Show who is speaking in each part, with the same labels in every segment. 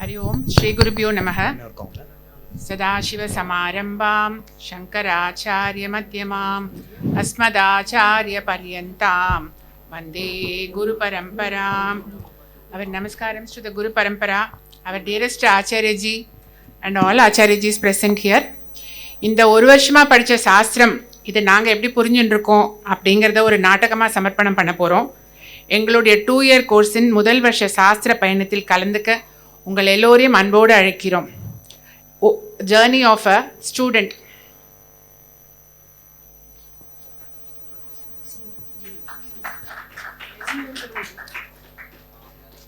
Speaker 1: हरि ओम श्री गुरुभ्यो नमः। सदाशिवसमारम्भां शङ्कराचार्यमध्यमाम् अस्मदाचार्यपर्यन्तां वन्दे गुरुपरम्पराम्. Our namaskaram to the Guru Parampara, our dearest Acharyaji and all Acharyajis present here. இந்த ஒரு வருஷமாக படித்த சாஸ்திரம் இது நாங்கள் எப்படி புரிஞ்சுட்டுருக்கோம் அப்படிங்கிறத ஒரு நாடகமாக சமர்ப்பணம் பண்ண போகிறோம். எங்களுடைய 2 year கோர்ஸின் முதல் வருஷ சாஸ்திர பயணத்தில் கலந்துக்க உங்கள் எல்லோரையும் அன்போடு அழைக்கிறோம். Journey of a student.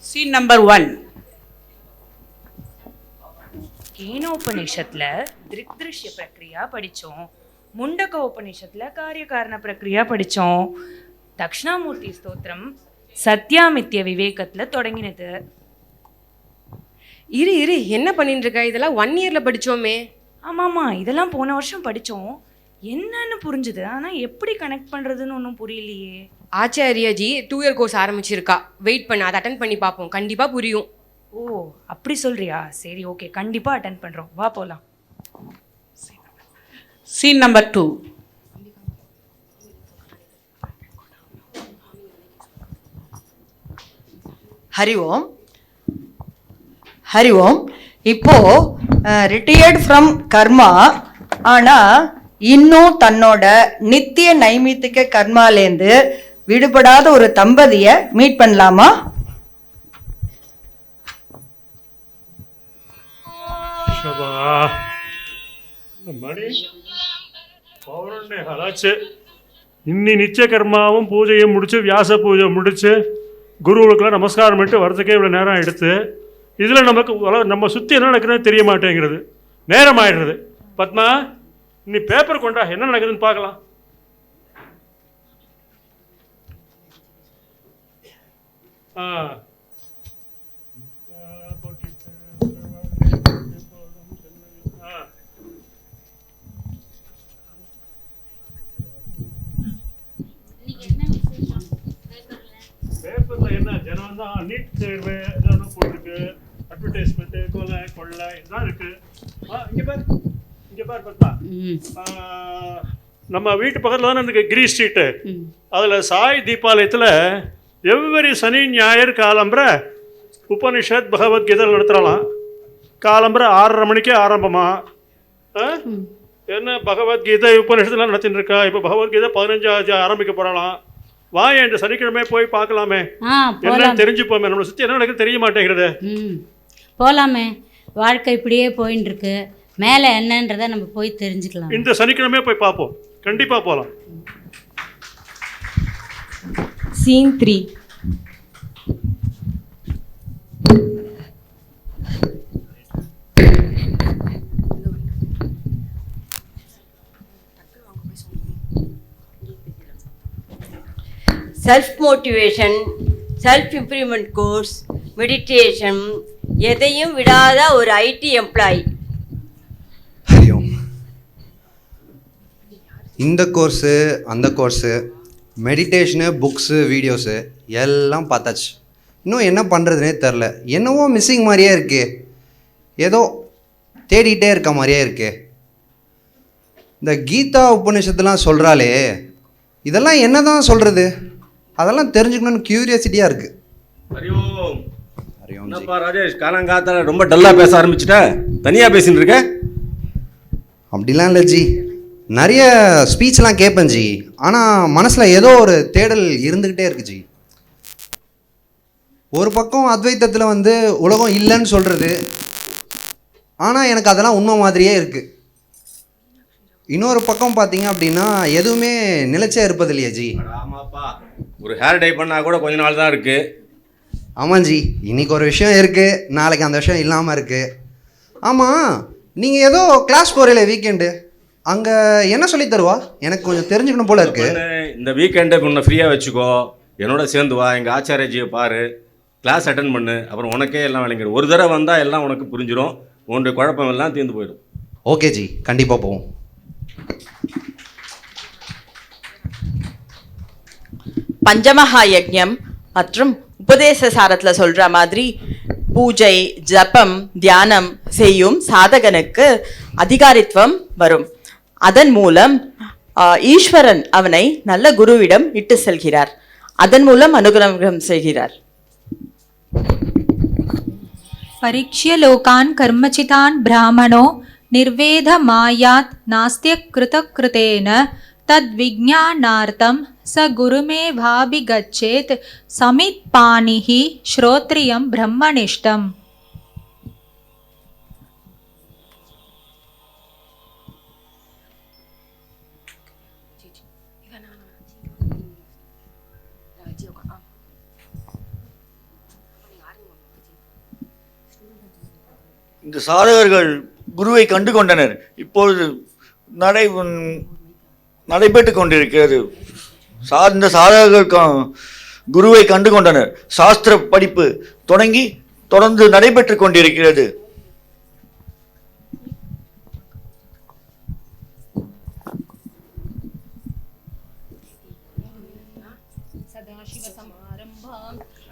Speaker 2: Scene number 1.
Speaker 3: கேனோபனிஷத்துல திருஷ்ய பிரக்ரியா படித்தோம். முண்டக உபனிஷத்துல காரியகாரண பிரக்ரியா படித்தோம். தக்ஷணாமூர்த்தி ஸ்தோத்திரம் சத்யாமித்ய விவேகத்துல தொடங்கினது.
Speaker 4: இரு என்ன பண்ணிட்டு இருக்க? இதெல்லாம் 1 yearல படிச்சோமே.
Speaker 3: ஆமாம்மா, இதெல்லாம் போன வருஷம் படித்தோம். என்னன்னு புரிஞ்சுது, ஆனால் எப்படி கனெக்ட் பண்ணுறதுன்னு ஒன்றும் புரியலையே.
Speaker 4: ஆச்சாரியாஜி 2 year கோர்ஸ் ஆரம்பிச்சிருக்கா. வெயிட் பண்ண, அதை அட்டன் பண்ணி பார்ப்போம், கண்டிப்பாக புரியும்.
Speaker 3: ஓ, அப்படி சொல்றியா? சரி, ஓகே, கண்டிப்பாக அட்டன் பண்ணுறோம். வா போகலாம்.
Speaker 2: Scene number 2.
Speaker 5: ஹரி ஓம். ஹரி ஓம். இப்போ ரிட்டையர்ட் ஃப்ரம் கர்மா, ஆனால் இன்னும் தன்னோட நித்திய நைமித்திக கர்மாலேருந்து விடுபடாத ஒரு தம்பதியை மீட் பண்ணலாமா?
Speaker 6: மணி பௌர்ணமி ஹலாச்சு. இன்னி நிச்சய கர்மாவும் பூஜையும் முடிச்சு, வியாச பூஜை முடிச்சு, குருவுக்கெல்லாம் நமஸ்காரம் பண்ணிட்டு வரதுக்கே இவ்வளோ நேரம் எடுத்து, இதில் நம்ம சுற்றி என்ன நடக்குதுன்னு தெரிய மாட்டேங்கிறது. நேரம் ஆயிடுறது. பத்மா, நீ பேப்பர் கொண்டா, என்ன நடக்குதுன்னு பார்க்கலாம். பேப்பரில் என்ன ஜனம் தான் நீட் தேர்வு இதெல்லாம் போட்டிருக்கு, அட்வர்டைஸ்மெண்ட்டு, கொள்ளை இதெல்லாம் இருக்குது. இங்கே பார் பத்மா, நம்ம வீட்டு பக்கத்தில் தானே இருக்கு கிரி ஸ்ட்ரீட்டு. அதில் சாய் தீபாலயத்தில் எவ்வரி சனி ஞாயிறு காலம்பரை உபனிஷத் பகவத்கீதை நடத்துகிறாலாம். காலம்பரை 6:30 மணிக்கே ஆரம்பமா. என்ன பகவத்கீதை உபனிஷத்துலாம் நடத்தின்னு இருக்கா. இப்போ பகவத்கீதை 15 ஆரம்பிக்க போகிறாலாம். வாங்க, இந்த சனிக்கிழமை போய் பார்க்கலாமே, என்ன தெரிஞ்சுப்போமே. நம்மளை சுற்றி என்ன நடக்குது தெரிய மாட்டேங்கிறது.
Speaker 7: போகலாமே, வாழ்க்கை இப்படியே போயின்னு இருக்கு, மேலே என்னன்றதை நம்ம போய் தெரிஞ்சுக்கலாம்.
Speaker 6: இந்த சனிக்கிழமை போய் பார்ப்போம், கண்டிப்பாக போகலாம்.
Speaker 4: Scene 3.
Speaker 5: Self motivation, self improvement course, meditation, எதையும் விடாத ஒரு ஐடி எம்ப்ளாயி.
Speaker 8: ஹரி ஓம். இந்த கோர்ஸு, அந்த கோர்ஸு, மெடிடேஷனு, புக்ஸு, வீடியோஸு எல்லாம் பார்த்தாச்சு. இன்னும் என்ன பண்ணுறதுனே தெரில. என்னவோ மிஸ்ஸிங் மாதிரியே இருக்குது, ஏதோ தேடிகிட்டே இருக்க மாதிரியே இருக்குது. இந்த கீதா உபநிஷத்துலாம் சொல்கிறாளே, இதெல்லாம் என்ன தான் சொல்கிறது? அதெல்லாம் தெரிஞ்சுக்கணும்னு க்யூரியாசிட்டியாக இருக்குது.
Speaker 9: ஹரி ஓம். ஹரி ஓம். என்னப்பா ராஜேஷ், காலங்காத்தால ரொம்ப டல்லாக பேச ஆரம்பிச்சிட்ட, தனியாக பேசின்னு இருக்க?
Speaker 8: அப்படிலாம் இல்லை ஜி, நிறைய ஸ்பீச்லாம் கேட்பேன் ஜி, ஆனால் மனசில் ஏதோ ஒரு தேடல் இருந்துக்கிட்டே இருக்கு ஜி. ஒரு பக்கம் அத்வைத்தத்தில் உலகம் இல்லைன்னு சொல்கிறது, ஆனால் எனக்கு அதெல்லாம் உண்மை மாதிரியே இருக்குது. இன்னொரு பக்கம் பார்த்தீங்க அப்படின்னா எதுவுமே நிலைச்சே இருப்பது இல்லையா ஜி.
Speaker 9: ஆமாப்பா, ஒரு ஹேர் டை பண்ணால் கூட கொஞ்ச நாள் தான் இருக்குது.
Speaker 8: ஆமாம் ஜி, இன்றைக்கி ஒரு விஷயம் இருக்குது, நாளைக்கு அந்த விஷயம் இல்லாமல் இருக்குது. ஆமாம், நீங்கள் ஏதோ கிளாஸ் போகிறீங்களே வீக்கெண்டு, அங்கே என்ன சொல்லி தருவா? எனக்கு கொஞ்சம் தெரிஞ்சுக்கணும் போல இருக்குது.
Speaker 9: இந்த வீக்கெண்டை உன்னை ஃப்ரீயாக வச்சுக்கோ, என்னோட சேர்ந்து வா, எங்கள் ஆச்சாரியஜியை பாரு, கிளாஸ் அட்டன் பண்ணு, அப்புறம் உனக்கே எல்லாம் விளங்கிடும். ஒரு தடவை வந்தால் எல்லாம் உனக்கு புரிஞ்சிடும், உன்னுடைய குழப்பம் எல்லாம் தீர்ந்து போயிடும்.
Speaker 8: ஓகே ஜி, கண்டிப்பாக போவோம்.
Speaker 10: பஞ்சமகா யஜ்ஞம் மற்றும் உபதேச சாரத்தில் சொல்கிற மாதிரி பூஜை ஜபம் தியானம் செய்யும் சாதகனுக்கு அதிகாரித்துவம் வரும். அதன் மூலம் ஈஸ்வரன் அவனை நல்ல குருவிடம் இட்டு செல்கிறார். அதன் மூலம் அனுகிரகம் செய்கிறார்.
Speaker 11: परीक्ष्य लोकान् कर्मचितान् ब्राह्मणो निर्वेदमायात् नास्त्य कृतकृतेन तद्विज्ञानार्थं स गुरुमेवाभिगच्छेत् समित्पाणिः श्रोत्रियं ब्रह्मनिष्ठम्.
Speaker 12: இந்த சாதகர்கள் குருவை கண்டு கொண்டனர். இப்பொழுது நடைபெற்று கொண்டிருக்கிறது. இந்த சாதகர்கள் குருவை கண்டு கொண்டனர். சாஸ்திர படிப்பு தொடர்ந்து நடைபெற்று கொண்டிருக்கிறது.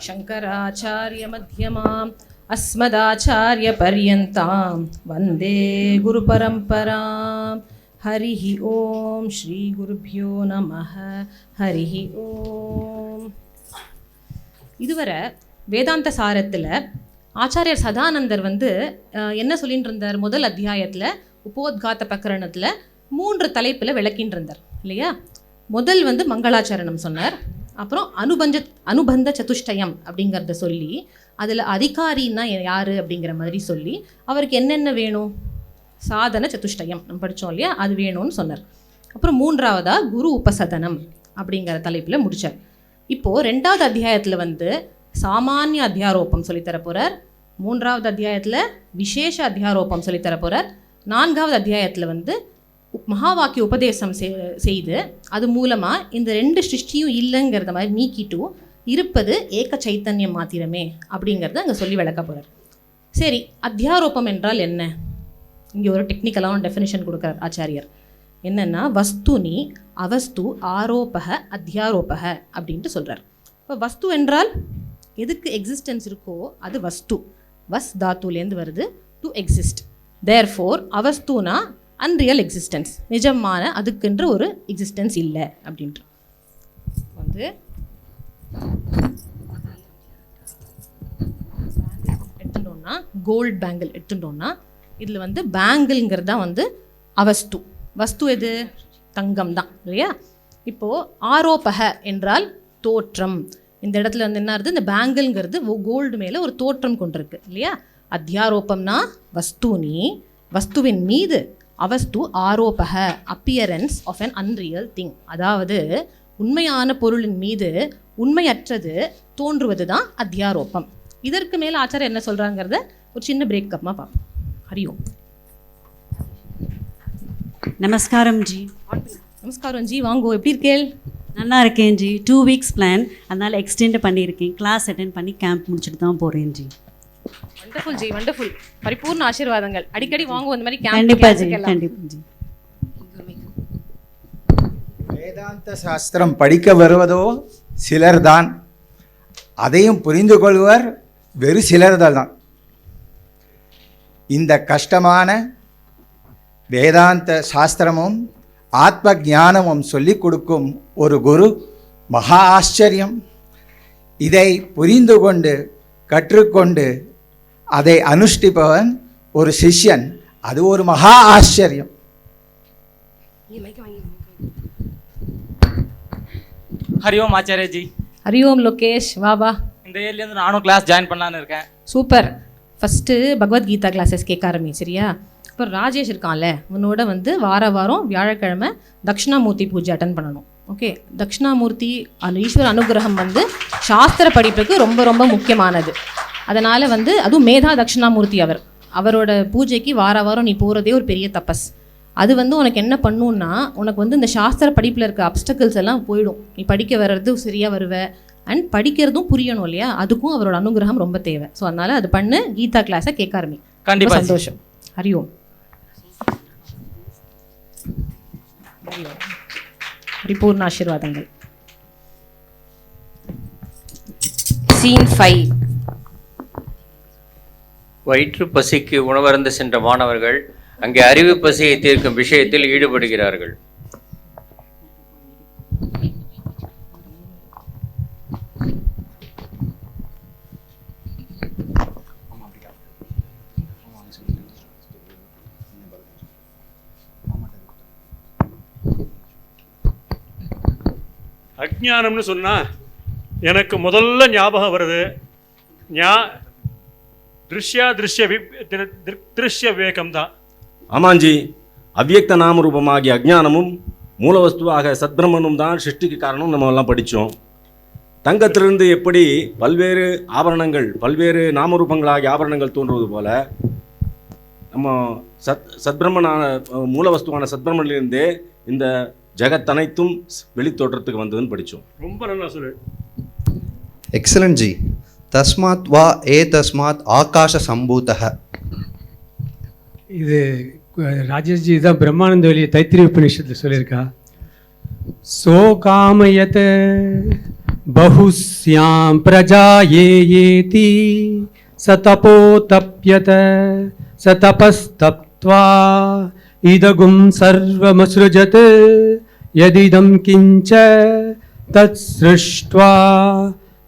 Speaker 2: शंकराचार्य मध्यमाम् अस्मदाचार्य पर्यन्तां वन्दे गुरुपरम्पराम्. हरिः ओम श्री गुरुभ्यो नमः. हरिः ओम. இதுவரை வேதாந்த சாரத்தில் ஆச்சாரியர் சதானந்தர் என்ன சொல்லிட்டு இருந்தார்? முதல் அத்தியாயத்தில் உபோத்காத பிரகரணத்தில் 3 தலைப்பில் விளக்கின்னு இருந்தார் இல்லையா? முதல் மங்களாச்சரணம் சொன்னார். அப்புறம் அனுபந்த சதுஷ்டயம் அப்படிங்கிறத சொல்லி அதில் அதிகாரின்னா யார் அப்படிங்கிற மாதிரி சொல்லி அவருக்கு என்னென்ன வேணும், சாதன சதுஷ்டயம் நம்ம படித்தோம் இல்லையா, அது வேணும்னு சொன்னார். அப்புறம் 3வதாக குரு உபசதனம் அப்படிங்கிற தலைப்பில் முடித்தார். இப்போது 2வது அத்தியாயத்தில் சாமானிய அத்தியாரோப்பம் சொல்லித்தர போகிறார். 3வது அத்தியாயத்தில் விசேஷ அத்தியாரோப்பம் சொல்லித்தர போகிறார். 4வது அத்தியாயத்தில் மகா வாக்கிய உபதேசம் செய்து அது மூலமாக இந்த 2 சிருஷ்டியும் இல்லைங்கிறத மாதிரி நீக்கிட்டு இருப்பது ஏக சைத்தன்யம் மாத்திரமே அப்படிங்கிறத அங்கே சொல்லி விளக்க போகிறார். சரி, அத்தியாரோப்பம் என்றால் என்ன? இங்கே ஒரு டெக்னிக்கலான டெஃபினிஷன் கொடுக்குறார் ஆச்சாரியர். என்னென்னா வஸ்துனி அவஸ்து ஆரோபக அத்தியாரோபக அப்படின்ட்டு சொல்கிறார். இப்போ வஸ்து என்றால் எதுக்கு எக்ஸிஸ்டன்ஸ் இருக்கோ அது வஸ்து. வஸ் தாத்துலேருந்து வருது, டு எக்ஸிஸ்ட். தேர்ஃபோர் அவஸ்துனா அன்ரியல் எக்ஸிஸ்டன்ஸ், நிஜமான அதுக்குன்ற ஒரு எக்ஸிஸ்டன்ஸ் இல்லை அப்படின்ட்டு எடுத்துட்டோம்னா கோல்டு பேங்கிள் எடுத்துட்டோம்னா இதில் பேங்கிள்ங்கிறது தான் அவஸ்து. வஸ்து எது? தங்கம் தான் இல்லையா? இப்போது ஆரோபக என்றால் தோற்றம். இந்த இடத்துல என்ன ஆகுது? இந்த பேங்கிள்ங்கிறது கோல்டு மேலே ஒரு தோற்றம் கொண்டிருக்கு இல்லையா? அத்தியாரோப்பம்னா வஸ்துனி, வஸ்துவின் மீது, அவஸ்து ஆரோபக appearance of an unreal thing, அதாவது உண்மையான பொருளின் மீது உண்மையற்றது தோன்றுவது தான் அத்தியாரோப்பம். இதற்கு மேலே ஆச்சாரியர் என்ன சொல்கிறாங்கிறத ஒரு சின்ன பிரேக்கப்மாக பார்ப்போம். ஹரியோம்.
Speaker 13: நமஸ்காரம் ஜி.
Speaker 2: நமஸ்காரம் ஜி, வாங்கோ. எப்படி இருக்கேள்?
Speaker 13: நல்லா இருக்கேன் ஜி. 2 வீக்ஸ் பிளான், அதனால் எக்ஸ்டெண்ட் பண்ணியிருக்கேன். கிளாஸ் அட்டென்ட் பண்ணி கேம்ப் முடிச்சுட்டு தான் போகிறேன் ஜி.
Speaker 2: Wonderful G, wonderful. பரிபூர்ண ஆசீர்வாதங்கள். அடிக்கடி வாங்குவோம் இந்த மாதிரி கேம்ப்.
Speaker 13: கண்டிப்பாக ஜி, கண்டிப்பாக ஜி.
Speaker 14: வேதாந்த சாஸ்திரம் படிக்க வருவதோ சிலர்தான், அதையும் புரிந்து கொள்வர் வெறு சிலர்தான். இந்த கஷ்டமான வேதாந்த சாஸ்திரமும் ஆத்ம ஞானமும் சொல்லிக் கொடுக்கும் ஒரு குரு மகா ஆச்சரியம். இதை புரிந்து கொண்டு கற்றுக்கொண்டு அதை அனுஷ்டிப்பவன் ஒரு சிஷ்யன், அது ஒரு மகா ஆச்சரியம்.
Speaker 15: ஹரிஓம் ஆச்சாரிய ஜி.
Speaker 2: ஹரிஓம் லோகேஷ், வா வா.
Speaker 15: இந்த இயர்லேருந்து நானும் கிளாஸ் ஜாயின் பண்ணலான்னு இருக்கேன்.
Speaker 2: சூப்பர். ஃபஸ்ட்டு பகவத்கீதா கிளாஸஸ் கேட்க ஆரம்பி, சரியா? இப்போ ராஜேஷ் இருக்கான்ல, உன்னோட வாரம் வியாழக்கிழமை தட்சிணாமூர்த்தி பூஜை அட்டன் பண்ணணும். ஓகே, தட்சிணாமூர்த்தி ஈஸ்வர அனுகிரகம் சாஸ்திர படிப்புக்கு ரொம்ப ரொம்ப முக்கியமானது. அதனால் அதுவும் மேதா தட்சிணாமூர்த்தி அவரோட பூஜைக்கு வாரம் நீ போகிறதே ஒரு பெரிய தபஸ். அது உனக்கு என்ன பண்ணுன்னா, உனக்கு இந்த சாஸ்திர படிப்பில் இருக்க அப்டக்கிள்ஸ் எல்லாம் போயிடும். நீ படிக்க வர்றது சரியாக வருவ, அண்ட் படிக்கிறதும் புரியணும் இல்லையா? அதுக்கும் அவரோட அனுகிரகம் ரொம்ப தேவை. ஸோ அதனால் அது பண்ணு. கீதா கிளாஸை கேட்க ஆரம்பி.
Speaker 15: கண்டிப்பாக.
Speaker 2: சந்தோஷம். ஹரிஓம். பரிபூர்ண ஆசீர்வாதங்கள்.
Speaker 4: Scene 5.
Speaker 16: வயிற்று பசிக்கு உணவருந்த சென்ற மாணவர்கள் அங்கே அறிவு பசியை தீர்க்கும் விஷயத்தில் ஈடுபடுகிறார்கள்.
Speaker 6: அஜ்ஞானம்னு சொன்னால் எனக்கு முதல்ல ஞாபகம் வருது திருஷ்ய விவேகம் தான்.
Speaker 9: ஆமாஞ்சி, அவ்வியக்த நாமரூபமாகிய அஜ்ஞானமும் மூலவஸ்துவாக சத்பிரமனும் தான் சிருஷ்டிக்கு காரணம். நம்ம எல்லாம் படித்தோம். தங்கத்திலிருந்து எப்படி பல்வேறு ஆபரணங்கள், பல்வேறு நாமரூபங்களாகிய ஆபரணங்கள் தோன்றுவது போல நம்ம சத்பிரமனான மூலவஸ்துவான சத்பிரமனிலிருந்தே இந்த ஜெகத் அனைத்தும் வெளித்தோற்றத்துக்கு வந்ததுன்னு படித்தோம்.
Speaker 6: ரொம்ப நல்லா சொல்லு.
Speaker 8: Excellent G. தஸ்மாத் வா தஸ்மாத் ஆகாஷ சம்பூதஹ.
Speaker 17: இது ராஜேஷ்ஜி தான் பிரம்மானந்த வழியை தைத்திரிய உபநிஷத்தில் சொல்லியிருக்கா. சோ காமயத் பஹுஸ்யாம் பிரஜா ஏதி சதபோ தப்யத சதபஸ்தப்த்வா இதகும் சர்வமஸ்ருஜத் யதிதம் கிஞ்ச தத் ஸ்ருஷ்ட்வா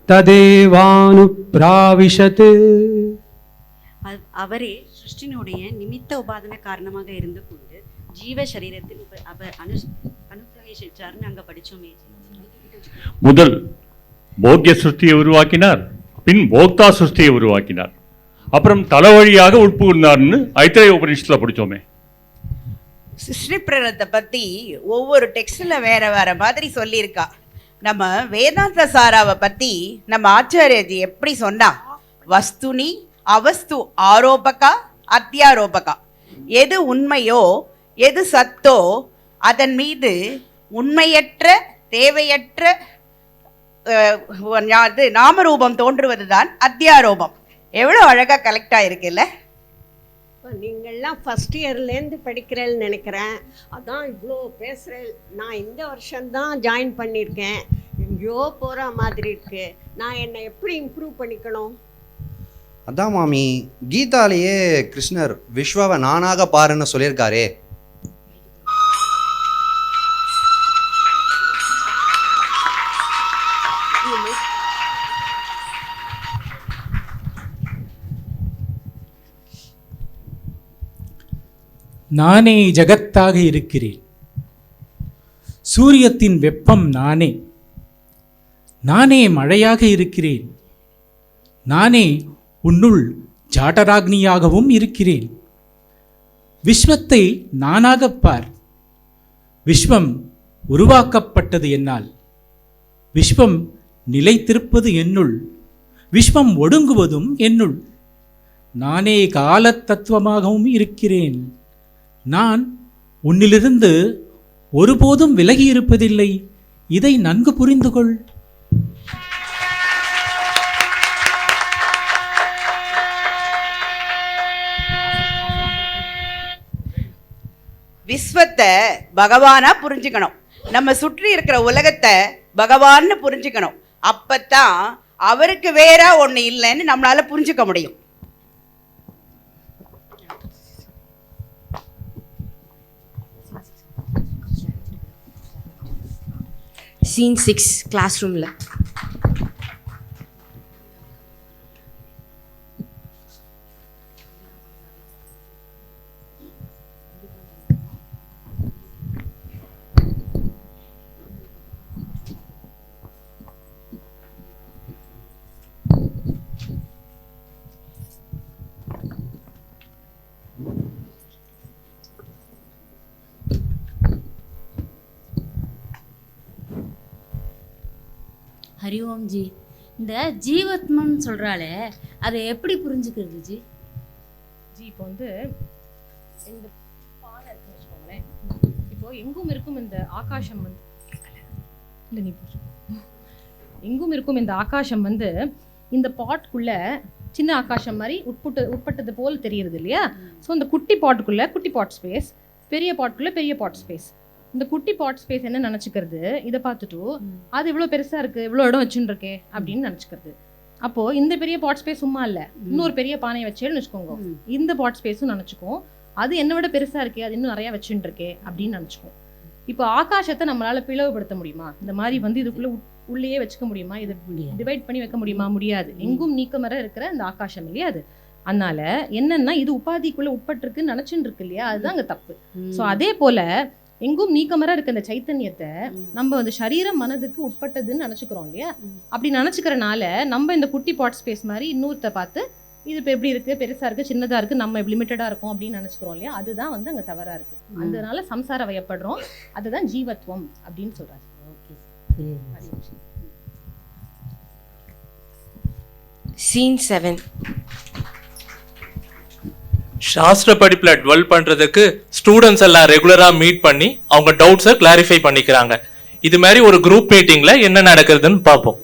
Speaker 17: ததேவானுப்ராவிஷத்.
Speaker 13: அவரே சிருஷ்டினுடைய நிமித்த உபாதன காரணமாக இருந்து கொண்டு ஜீவ சரீரத்தில் அவர் அனுப்பிரவேசிச்சார்னு அங்கே படித்தோமே.
Speaker 18: முதல் போக்கிய சிருஷ்டியை உருவாக்கினார், பின் போக்தா சிருஷ்டியை உருவாக்கினார், அப்புறம் தலைவழியாக உட்புகுந்தார்னு ஐத்திரேய உபநிஷத்தில் படித்தோமே.
Speaker 19: சிருஷ்டி பிரளயத்தை பற்றி ஒவ்வொரு டெக்ஸ்டில் வேற வேற மாதிரி சொல்லியிருக்கா. நம்ம வேதாந்த சாராவை பற்றி நம்ம ஆச்சாரியஜி எப்படி சொன்னா, வஸ்துனி அவஸ்து ஆரோபகா அத்தியாரோபகா. எது உண்மையோ எது சத்தோ அதன் மீது உண்மையற்ற தேவையற்ற நாமரூபம் தோன்றுவதுதான் அத்தியாரோபம். எவ்வளோ அழகாக கலெக்ட் ஆகிருக்குல்ல.
Speaker 20: நீங்கள்லாம் ஃபஸ்ட் இயர்லேருந்து படிக்கிறேன்னு நினைக்கிறேன். அதான் இவ்வளோ பேசுகிறேன். நான் இந்த வருஷம்தான் ஜாயின் பண்ணியிருக்கேன். எங்கேயோ போகிற மாதிரி இருக்கு. நான் என்னை எப்படி இம்ப்ரூவ் பண்ணிக்கணும்?
Speaker 8: அதான் மாமி, கீதாலேயே கிருஷ்ணர் விஸ்வாவை நானாக பாருன்னு சொல்லியிருக்காரே.
Speaker 21: நானே ஜகத்தாக இருக்கிறேன். சூரியத்தின் வெப்பம் நானே. நானே மழையாக இருக்கிறேன். நானே உன்னுள் ஜாடராக்னியாகவும் இருக்கிறேன். விஸ்வத்தை நானாகப் பார். விஸ்வம் உருவாக்கப்பட்டது என்னால். விஸ்வம் நிலைத்திருப்பது என்னுள். விஸ்வம் ஒடுங்குவதும் என்னுள். நானே காலத் தத்துவமாகவும் இருக்கிறேன். நான் உன்னிலிருந்து ஒருபோதும் விலகி இருப்பதில்லை. இதை நன்கு புரிந்து கொள்.
Speaker 19: விஸ்வத்தை பகவானா புரிஞ்சுக்கணும். நம்ம சுற்றி இருக்கிற உலகத்தை பகவான்னு புரிஞ்சுக்கணும். அப்பத்தான் அவருக்கு வேற ஒன்று இல்லைன்னு நம்மளால புரிஞ்சுக்க முடியும்.
Speaker 4: Scene 6 classroomல.
Speaker 7: ஹரி ஓம் ஜி. இந்த ஜீவாத்மன்னு சொல்கிறாளே, அதை எப்படி புரிஞ்சுக்கிறது ஜி?
Speaker 2: ஜி இப்போ வந்து இந்த பானை இருக்குன்னு வச்சுக்கோங்களேன். இப்போ எங்கும் இருக்கும் இந்த ஆகாசம் வந்து இல்லை நீ எங்கும் இருக்கும் இந்த ஆகாசம் வந்து இந்த பாட்டுக்குள்ள சின்ன ஆகாசம் மாதிரி உட்பட்டது போல் தெரியுது இல்லையா? ஸோ இந்த குட்டி பாட்டுக்குள்ள குட்டி பாட் ஸ்பேஸ், பெரிய பாட்டுக்குள்ள பெரிய பாட் ஸ்பேஸ். இந்த குட்டி பாட் ஸ்பேஸ் என்ன நினச்சிக்கிறது, இதை பார்த்துட்டு அது இவ்வளோ பெருசாக இருக்குது, இவ்வளோ இடம் வச்சுன்னு இருக்கே அப்படின்னு நினச்சிக்கிறது. அப்போது இந்த பெரிய பாட் ஸ்பேஸ் சும்மா இல்லை, இன்னொரு பெரிய பானையை வச்சேன்னு வச்சுக்கோங்க, இந்த பாட் ஸ்பேஸும் நினச்சிக்கும் அது என்னை விட பெருசாக இருக்கே, அது இன்னும் நிறையா வச்சுட்டு இருக்கே அப்படின்னு நினச்சிக்கும். இப்போ ஆகாசத்தை நம்மளால் பிளவுபடுத்த முடியுமா? இந்த மாதிரி வந்து இதுக்குள்ளே உள்ளேயே வச்சுக்க முடியுமா? இதை டிவைட் பண்ணி வைக்க முடியுமா? முடியாது. எங்கும் நீக்கமர இருக்கிற இந்த ஆகாசம் இல்லையா அது. அதனால என்னன்னா இது உபாதிக்குள்ள உட்பட்டிருக்குன்னு நினைச்சுட்டு இருக்கு இல்லையா, அதுதான் அங்கே தப்பு. ஸோ அதே போல எங்கும் நீக்கமர இருக்க இந்த சைத்தன்யத்தை நம்ம வந்து சரீரம் மனதுக்கு உட்பட்டதுன்னு நினச்சிக்கிறோம் இல்லையா. அப்படி நினச்சிக்கிறனால நம்ம இந்த குட்டி பாட் ஸ்பேஸ் மாதிரி இன்னொருத்த பார்த்து இது இப்போ எப்படி இருக்குது, பெருசாக இருக்குது, சின்னதாக இருக்குது, நம்ம லிமிட்டடாக இருக்கும் அப்படின்னு நினச்சிக்கிறோம் இல்லையா. அதுதான் வந்து அங்கே தவறாக இருக்குது. அதனால சம்சார வயப்படுறோம். அதுதான் ஜீவத்வம் அப்படின்னு சொல்கிறாங்க.
Speaker 4: Scene 7.
Speaker 1: சாஸ்திர படிப்புல டுவெல் பண்றதுக்கு ஸ்டூடெண்ட்ஸ் எல்லாம் ரெகுலரா மீட் பண்ணி அவங்க டவுட்ஸை கிளாரிஃபை பண்ணிக்கிறாங்க. இது மாதிரி ஒரு குரூப் மீட்டிங்ல என்ன நடக்குதுன்னு பார்ப்போம்.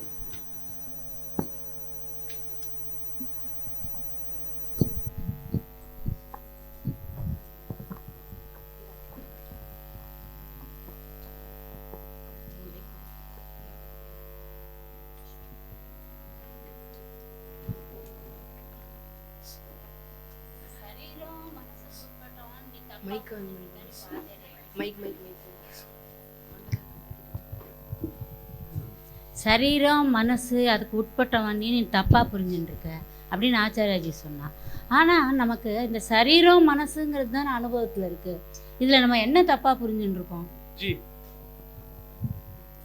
Speaker 7: சரீரம் மனசு அதுக்கு உட்பட்டவன் நீ தப்பாக புரிஞ்சுட்டுருக்க அப்படின்னு ஆச்சாரியாஜி சொன்னான். ஆனால் நமக்கு இந்த சரீரம் மனசுங்கிறது தான் அனுபவத்தில் இருக்குது. இதில் நம்ம என்ன தப்பாக புரிஞ்சுட்டு இருக்கோம்?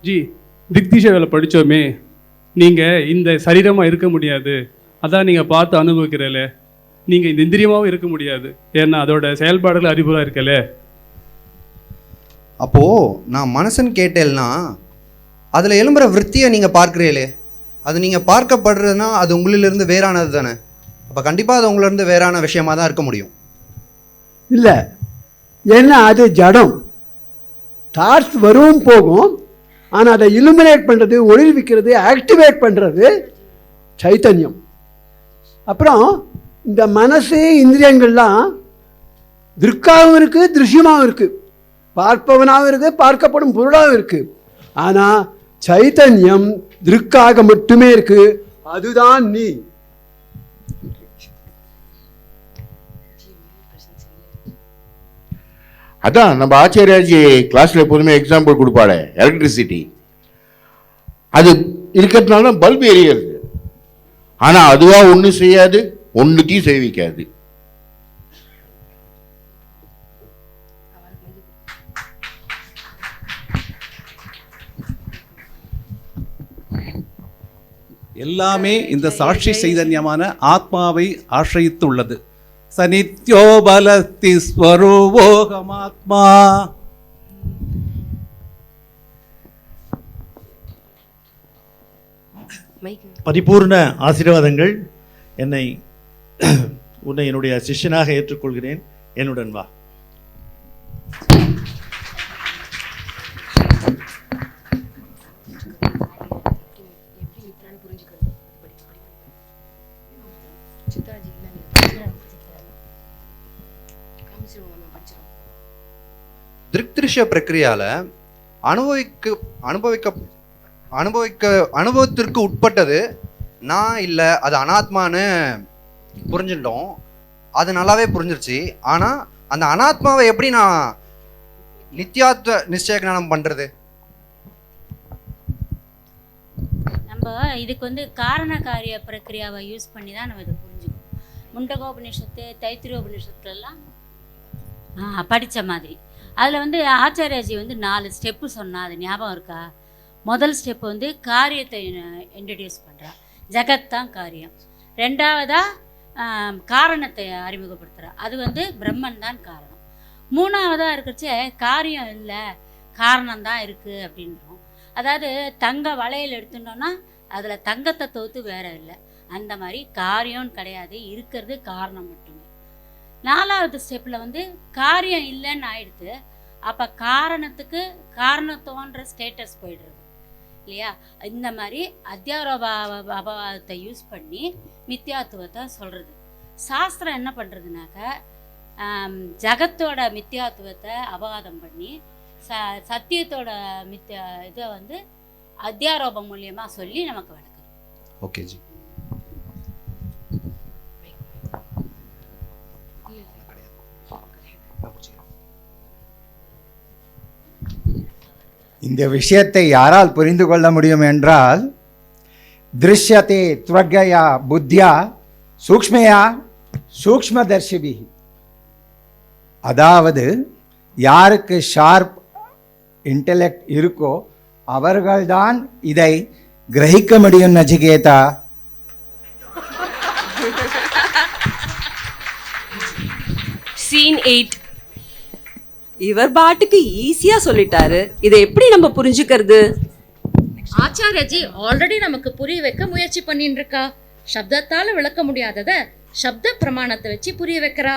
Speaker 17: ஜி திக்திஷாவில் படித்தோமே, நீங்கள் இந்த சரீரமாக இருக்க முடியாது, அதான் நீங்கள் பார்த்து அனுபவிக்கிறல, நீங்கள் இந்த இந்திரியமாகவும் இருக்க முடியாது, ஏன்னா அதோட செயல்பாடுகள் அறிவுறாக இருக்கல.
Speaker 8: அப்போது நான் மனசுன்னு கேட்டேன்னா அதில் எழும்புற விற்த்தியை நீங்கள் பார்க்குறீங்களே, அது நீங்கள் பார்க்கப்படுறதுன்னா அது உங்களிலிருந்து வேறானது தானே. அப்போ கண்டிப்பாக அது உங்களிலிருந்து வேறான விஷயமாக தான் இருக்க முடியும்.
Speaker 22: இல்லை, ஏன்னா அது ஜடம். தாட்ஸ் வரும் போகும், ஆனால் அதை இலுமினேட் பண்ணுறது, ஒளிர்விக்கிறது, ஆக்டிவேட் பண்ணுறது சைத்தன்யம். அப்புறம் இந்த மனசு இந்திரியங்கள்லாம் திருக்காகவும் இருக்குது, திருஷ்யமாகவும் இருக்குது, பார்ப்பவனாகவும் இருக்குது, பார்க்கப்படும் பொருளாகவும் இருக்குது. ஆனால் சைத்தன்யம் திருக்காக மட்டுமே இருக்கு, அதுதான் நீ.
Speaker 23: அதான் நம்ம ஆச்சாரியாஜி கிளாஸ்ல எப்போதுமே எக்ஸாம்பிள் கொடுப்பாளே, எலக்ட்ரிசிட்டி. அது இருக்கிறதுனால பல்பு எரிகிறது, ஆனா அதுவா ஒன்றும் செய்யாது, ஒன்றுத்தையும் செய்விக்காது.
Speaker 24: எல்லாமே இந்த சாட்சி சைதன்யமான ஆத்மாவை ஆசிரித்துள்ளது. சனித்யோ பலத்தி ஸ்வரூபோகமாத்மா.
Speaker 25: பரிபூர்ண ஆசீர்வாதங்கள். உன்னை என்னுடைய சிஷ்யனாக ஏற்றுக்கொள்கிறேன், என்னுடன் வா.
Speaker 8: திருஷ்ய பிரக்கிரியால அனுபவத்திற்கு உட்பட்டது நான் இல்லை, அது அனாத்மான்னு புரிஞ்சுட்டோம். அது நல்லாவே புரிஞ்சிருச்சு. ஆனால் அந்த அனாத்மாவை எப்படி நான் நித்தியாத்வ நிச்சய ஞானம் பண்ணுறது?
Speaker 7: நம்ம இதுக்கு வந்து காரண காரிய பிரக்கிரியாவை யூஸ் பண்ணி தான் நம்ம இதை புரிஞ்சுக்கணும். முண்டகோபனிஷத்து, தைத்திரியோபனிஷத்துலலாம் படித்த மாதிரி அதில் வந்து ஆச்சாரியாஜி வந்து 4 ஸ்டெப்பு சொன்னால் அது ஞாபகம் இருக்கா? முதல் ஸ்டெப்பு வந்து காரியத்தை இன்ட்ரடியூஸ் பண்ணுறா, ஜகத் தான் காரியம். ரெண்டாவதாக காரணத்தை அறிமுகப்படுத்துகிறா, அது வந்து பிரம்மன் தான் காரணம். மூணாவதாக இருக்கிறச்சே காரியம் இல்லை, காரணம்தான் இருக்குது அப்படின்றோம். அதாவது தங்க வளையல் எடுத்துட்டோன்னா அதில் தங்கத்தை தோற்று வேற இல்லை, அந்த மாதிரி காரியம்னு கிடையாது, இருக்கிறது காரணம் மட்டுமே. 4வது ஸ்டெப்பில் வந்து காரியம் இல்லைன்னு ஆயிடுத்து, அப்போ காரணத்துக்கு காரணத்தோன்ற ஸ்டேட்டஸ் போயிடுறது இல்லையா. இந்த மாதிரி அத்தியாரோபாவத்தை யூஸ் பண்ணி மித்யாத்துவத்தை சொல்கிறது. சாஸ்திரம் என்ன பண்ணுறதுனாக்க ஜகத்தோட மித்யாத்துவத்தை அபவாதம் பண்ணி சத்தியத்தோட இதை வந்து அத்தியாரோபம் மூலியமாக சொல்லி நமக்கு வளர்க்குது.
Speaker 8: Okay G.
Speaker 14: இந்த விஷயத்தை யாரால் புரிந்து கொள்ள முடியும் என்றால், திருஷ்யதே துவர்கயா புத்தியா சூக்ஷ்மயா சூக்ஷ்மதர்ஷிபி. அதாவது யாருக்கு ஷார்ப் இன்டெலெக்ட் இருக்கோ அவர்கள்தான் இதை கிரகிக்க முடியும் நச்சிகேதா.
Speaker 4: சீன் 8.
Speaker 13: இவர் பாட்டுக்கு ஈஸியா சொல்லிட்டாரு. இதை எப்படி நம்ம புரிஞ்சுக்கிறது?
Speaker 3: ஆச்சாரியஜி ஆல்ரெடி நமக்கு புரிய வைக்க முயற்சி பண்ணிட்டு இருக்கா. சப்தத்தால விளக்க முடியாதத சப்த பிரமாணத்தை வச்சு புரிய வைக்கிறா.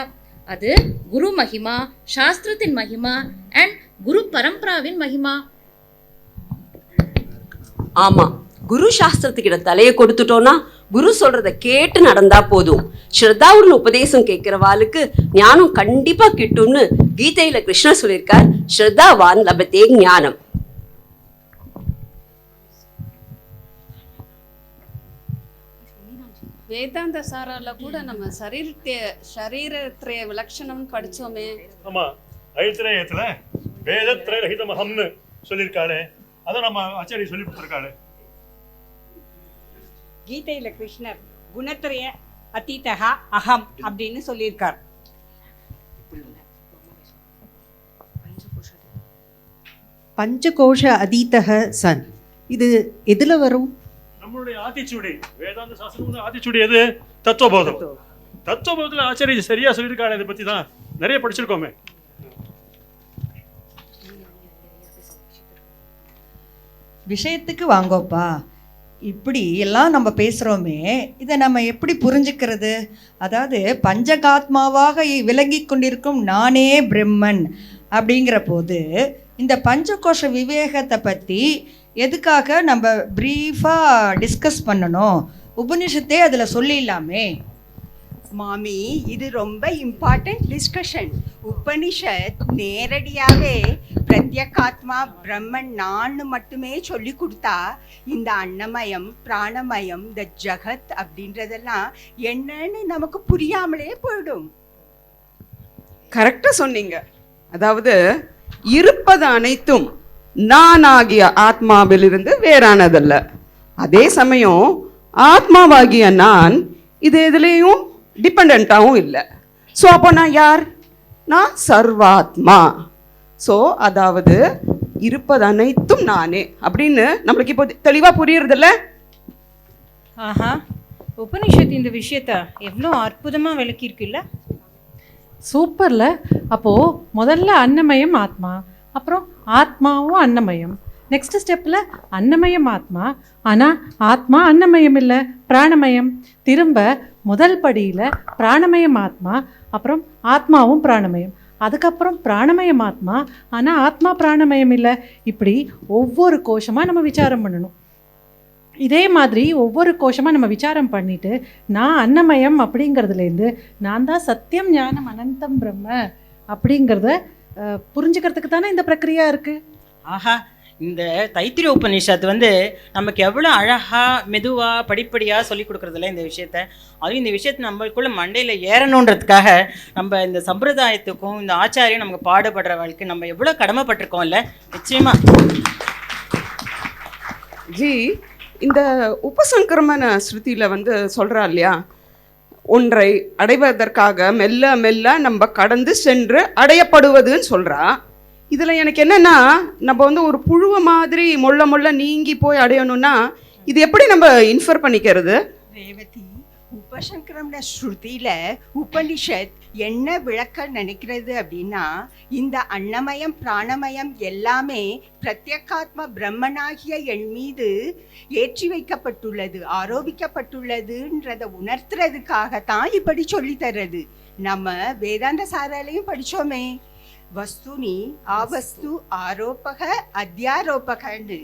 Speaker 3: அது குரு மகிமா, சாஸ்திரத்தின் மகிமா அண்ட் குரு பரம்பராவின் மகிமா.
Speaker 13: ஆமா, குரு சாஸ்திரத்துக்கிட்ட தலையை கொடுத்துட்டோம்னா குரு சொல்றத கேட்டு நடந்தா போதும். ஸ்ரத்தாவுடன் உபதேசம் கேட்கிறவாளுக்கு ஞானம் கண்டிப்பா கிட்டும்னு கீதையில கிருஷ்ணர் சொல்லியிருக்கார். ஸ்ரத்தாவான் லபத்தே ஞானம்.
Speaker 5: வேதாந்த சாரால கூட நம்ம சரீரத்திரைய விலட்சணம் படிச்சோமே.
Speaker 6: ஆமா, ஐத்திரேயத்துல வேதத்திரய ரஹிதமஹம்னு சொல்லியிருக்காளே, அதை நம்ம ஆச்சாரிய சொல்லி கொடுத்துருக்காளே.
Speaker 20: கீதையில கிருஷ்ணர் குணத்திரைய அதீதஹா அகம் அப்படின்னு சொல்லியிருக்கார்.
Speaker 10: பஞ்சகோஷ அதீதஹ சன், இது எதுல வரும்?
Speaker 6: நம்மளுடைய ஆத்திச்சூடி, வேதாந்த சாஸ்திரம் ஆத்திச்சூடி எது? தத்துவபோதம். தத்துவபோதத்தில் ஆச்சாரிய சரியா சொல்லியிருக்காளே, இதை பத்தி தான் நிறைய படிச்சிருக்கோமே.
Speaker 10: விஷயத்துக்கு வாங்கோப்பா. இப்படி எல்லாம் நம்ம பேசுகிறோமே, இதை நம்ம எப்படி புரிஞ்சுக்கிறது? அதாவது பஞ்சகாத்மாவாக விளங்கி கொண்டிருக்கும் நானே பிரம்மன் அப்படிங்கிற போது இந்த பஞ்சகோஷ விவேகத்தை பற்றி எதுக்காக நம்ம ப்ரீஃபாக டிஸ்கஸ் பண்ணணும்? உபனிஷத்தே அதில் சொல்லிடலாமே.
Speaker 19: மாமி, இது ரொம்ப இம்பார்ட்டன்ட் டிஸ்கஷன். உபனிஷத் நேரடியாகவே பிரத்யகாத்மா பிரம்மன் நான் மட்டுமே சொல்லி கொடுத்தா இந்த அன்னமயம் பிராணமயம் இந்த ஜகத் அப்படின்றதெல்லாம் என்னன்னு நமக்கு புரியாமலே போயிடும்.
Speaker 11: கரெக்டா சொன்னீங்க. அதாவது இருப்பது அனைத்தும் நானாகிய ஆத்மாவிலிருந்து வேறானதல்ல. அதே சமயம் ஆத்மாவாகிய நான் இது எதுலேயும் டிபெண்டாகவும் இல்லை. ஸோ அப்போ நான் யார்? நான் சர்வாத்மா. ஸோ அதாவது இருப்பது அனைத்தும் நானே அப்படின்னு நம்மளுக்கு இப்போ தெளிவாக புரியுறதில்ல?
Speaker 12: ஆஹா, உபனிஷத் இந்த விஷயத்த எவ்வளோ அற்புதமாக விளக்கியிருக்குல்ல.
Speaker 26: சூப்பர்ல. அப்போது முதல்ல அன்னமயம் ஆத்மா, அப்புறம் ஆத்மாவும் அன்னமயம், நெக்ஸ்ட் ஸ்டெப்பில் அன்னமயம் ஆத்மா, ஆனால் ஆத்மா அன்னமயம் இல்லை, பிராணமயம். திரும்ப முதல் படியில் பிராணமயம் ஆத்மா, அப்புறம் ஆத்மாவும் பிராணமயம், அதுக்கப்புறம் பிராணமயம் ஆத்மா, ஆனால் ஆத்மா பிராணமயம் இல்லை. இப்படி ஒவ்வொரு கோஷமாக நம்ம விசாரம் பண்ணணும். இதே மாதிரி ஒவ்வொரு கோஷமாக நம்ம விசாரம் பண்ணிட்டு நான் அன்னமயம் அப்படிங்கிறதுலேருந்து நான் தான் சத்தியம் ஞானம் அனந்தம் பிரம்ம அப்படிங்கிறத புரிஞ்சுக்கிறதுக்கு தானே இந்த பிரக்ரியா இருக்குது.
Speaker 15: ஆஹா, இந்த தைத்திரிய உபநிஷத்து நமக்கு எவ்வளோ அழகாக மெதுவாக படிப்படியாக சொல்லி கொடுக்குறதில்ல இந்த விஷயத்த. அதுவும் இந்த விஷயத்தை நம்மளுக்குள்ள மண்டையில் ஏறணுன்றதுக்காக நம்ம இந்த சம்பிரதாயத்துக்கும் இந்த ஆச்சாரியம் நமக்கு பாடுபடுறவர்களுக்கு நம்ம எவ்வளோ கடமைப்பட்டிருக்கோம் இல்லை? நிச்சயமா
Speaker 11: ஜி, இந்த உபசங்கிரமண ஸ்ருதியில் சொல்கிறா இல்லையா, ஒன்றை அடைவதற்காக மெல்ல மெல்ல நம்ம கடந்து சென்று அடையப்படுவதுன்னு சொல்கிறா. இதில் எனக்கு என்னென்னா, நம்ம ஒரு புழுவை மாதிரி மொள்ள மொள்ள நீங்கி போய் அடையணும்னா இது எப்படி நம்ம இன்ஃபர் பண்ணிக்கிறது?
Speaker 19: ரேவதி, உபசங்கிரமண ஸ்ருதியில உபனிஷத் என்ன விளக்க நினைக்கிறது அப்படின்னா, இந்த அன்னமயம் பிராணமயம் எல்லாமே பிரத்யேகாத்ம பிரம்மனாகிய என் மீது ஏற்றி வைக்கப்பட்டுள்ளது, ஆரோபிக்கப்பட்டுள்ளதுன்றதை உணர்த்துறதுக்காகத்தான் இப்படி சொல்லி தர்றது. நம்ம வேதாந்த சாராலையும் படிச்சோமே, வஸ்துனி ஆவஸ்து ஆரோபக அத்தியாரோபகன்னு.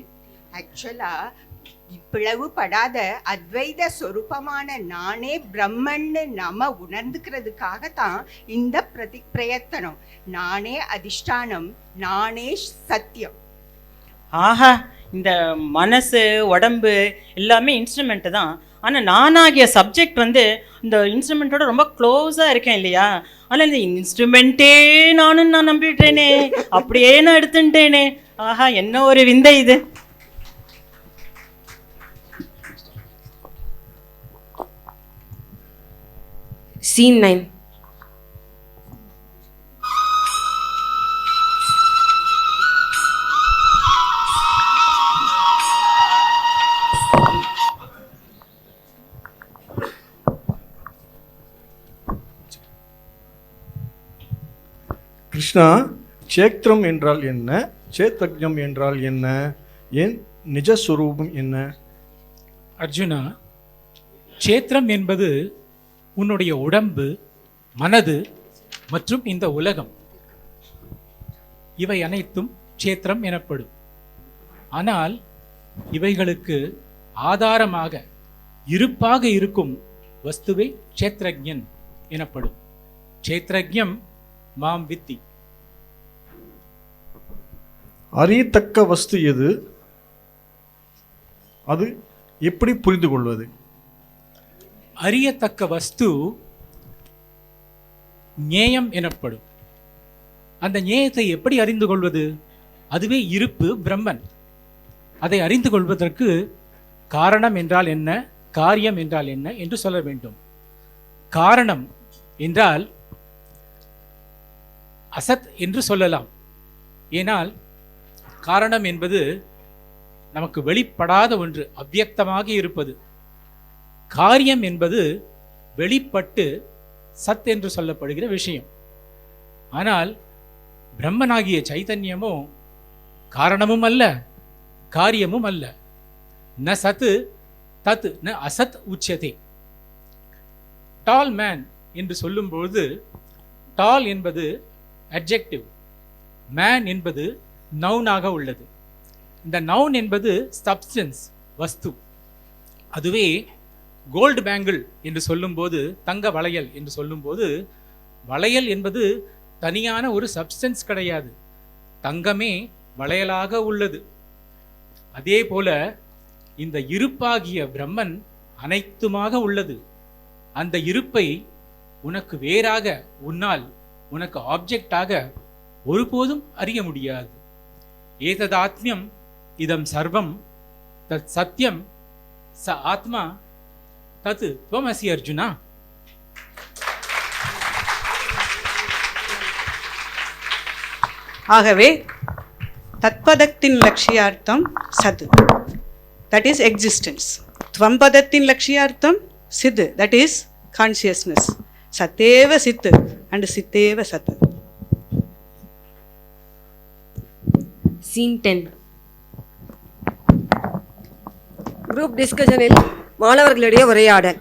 Speaker 19: ஆக்சுவலா பிளவுபடாத அத்வைத சொரூபமான நானே பிரம்மன்னு நம்ம உணர்ந்துக்கிறதுக்காகத்தான் இந்த பிரயத்தனம். நானே அதிஷ்டானம், நானே சத்தியம்.
Speaker 15: ஆஹா, இந்த மனசு உடம்பு எல்லாமே இன்ஸ்ட்ருமெண்ட்டு தான். ஆனால் நானாகிய சப்ஜெக்ட் இந்த இன்ஸ்ட்ருமெண்ட்டோட ரொம்ப க்ளோஸாக இருக்கேன் இல்லையா? ஆனால் இந்த இன்ஸ்ட்ருமெண்ட்டே நான் நம்பிட்டேனே, அப்படியே நான் எடுத்துட்டேனே ஆஹா, என்ன ஒரு விந்தை இது!
Speaker 4: Scene 9.
Speaker 6: கிருஷ்ணா, க்ஷேத்திரம் என்றால் என்ன, க்ஷேத்ரஜம் என்றால் என்ன, என் நிஜஸ்வரூபம் என்ன?
Speaker 1: அர்ஜுனா, க்ஷேத்திரம் என்பது உன்னுடைய உடம்பு, மனது மற்றும் இந்த உலகம். இவை அனைத்தும் க்ஷேத்திரம் எனப்படும். ஆனால் இவைகளுக்கு ஆதாரமாக இருப்பாக இருக்கும் வஸ்துவை க்ஷேத்ரஜ்ஞன் எனப்படும். க்ஷேத்ரஜ்ஞம் மாம் வித்தி.
Speaker 6: அறியத்தக்க வஸ்து எது? அது எப்படி புரிந்து கொள்வது?
Speaker 1: அறியத்தக்க வஸ்து ஞேயம் எனப்படும். அந்த ஞேயத்தை எப்படி அறிந்து கொள்வது? அதுவே இருப்பு பிரம்மன். அதை அறிந்து கொள்வதற்கு காரணம் என்றால் என்ன, காரியம் என்றால் என்ன என்று சொல்ல வேண்டும். காரணம் என்றால் அசத் என்று சொல்லலாம். ஏனால் காரணம் என்பது நமக்கு வெளிப்படாத ஒன்று, அவ்வியக்தமாக இருப்பது. காரியம் என்பது வெளிப்பட்டு சத் என்று சொல்லப்படுகிற விஷயம். ஆனால் பிரம்மனாகிய சைதன்யமோ காரணமும் அல்ல, காரியமும் அல்ல. ந சத்து தத் ந அசத் உச்சதே. டால் மேன் என்று சொல்லும்போது டால் என்பது அட்ஜெக்டிவ், மேன் என்பது நவுனாக உள்ளது. இந்த நவுன் என்பது சப்ஸ்டன்ஸ், வஸ்து. அதுவே கோல்டு பேங்கிள் என்று சொல்லும்போது, தங்க வளையல் என்று சொல்லும்போது, வளையல் என்பது தனியான ஒரு சப்ஸ்டன்ஸ் கிடையாது, தங்கமே வளையலாக உள்ளது. அதே போல இந்த இருப்பாகிய பிரம்மன் அனைத்துமாக உள்ளது. அந்த இருப்பை உனக்கு வேறாக, உன்னால் உனக்கு ஆப்ஜெக்டாக ஒருபோதும் அறிய முடியாது. ஏததாத்மியம் இதம் சர்வம் தத் சத்யம் ச ஆத்மா தத் துவமசி அர்ஜுனா.
Speaker 2: ஆகவே தத்பதத்தின் லட்சியார்த்தம் சத், தட் இஸ் எக்ஸிஸ்டன்ஸ். துவம்பதத்தின் லட்சியார்த்தம் சித், தட் இஸ் கான்சியஸ்னஸ். சத்தேவ சித் அண்ட் சித்தேவ சத்.
Speaker 4: Scene 10.
Speaker 9: குரூப் டிஸ்கஷனில் மாணவர்களிடையே உரையாடல்.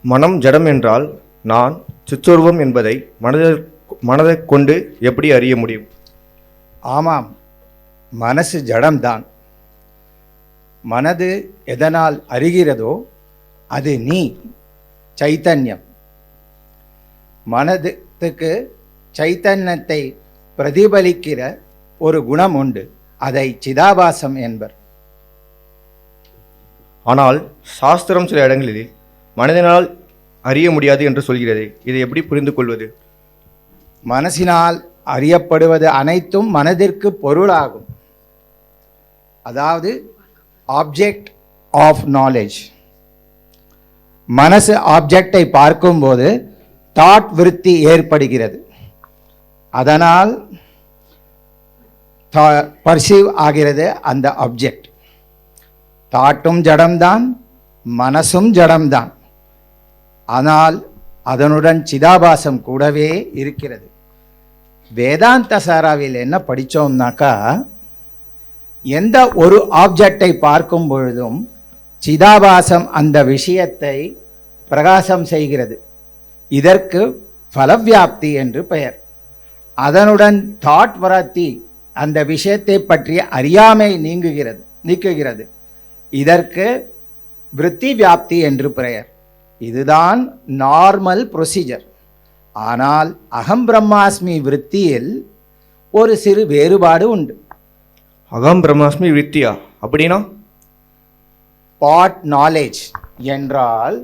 Speaker 16: மனம் ஜடம் என்றால் நான் சிற்றூர்வம் என்பதை மனதை கொண்டு எப்படி அறிய முடியும்?
Speaker 14: ஆமாம், மனசு ஜடம்தான். மனது எதனால் அறிகிறதோ அது நீ, சைத்தன்யம். மனதுக்கு சைத்தன்யத்தை பிரதிபலிக்கிற ஒரு குணம் உண்டு, அதை சிதாபாசம் என்பர்.
Speaker 16: ஆனால் சாஸ்திரம் சில இடங்களில் மனதினால் அறிய முடியாது என்று சொல்கிறது. இதை எப்படி புரிந்து கொள்வது?
Speaker 14: மனசினால் அறியப்படுவது அனைத்தும் மனதிற்கு பொருளாகும், அதாவது ஆப்ஜெக்ட் ஆஃப் நாலேஜ். மனசு ஆப்ஜெக்டை பார்க்கும்போது தாட் விருத்தி ஏற்படுகிறது, அதனால் பர்சீவ் ஆகிறது அந்த ஆப்ஜெக்ட். தாட்டும் ஜடம்தான், மனசும் ஜடம்தான், ஆனால் அதனுடன் சிதாபாசம் கூடவே இருக்கிறது. வேதாந்த சாராவில் என்ன படித்தோம்னாக்கா, எந்த ஒரு ஆப்ஜெக்டை பார்க்கும் பொழுதும் சிதாபாசம் அந்த விஷயத்தை பிரகாசம் செய்கிறது. இதற்கு பலவியாப்தி என்று பெயர். அதனுடன் தாட் வரத்தி, அந்த விஷயத்தை பற்றிய அறியாமை நீக்குகிறது. இதற்கு விருத்தி வியாப்தி என்று பெயர். இதுதான் நார்மல் ப்ரொசீஜர். ஆனால் அகம் பிரம்மாஸ்மி விருத்தியில் ஒரு சிறு வேறுபாடு உண்டு.
Speaker 16: அகம் பிரம்மாஸ்மி விருத்தியா அப்படின்னா?
Speaker 14: பாட் நாலேஜ் என்றால்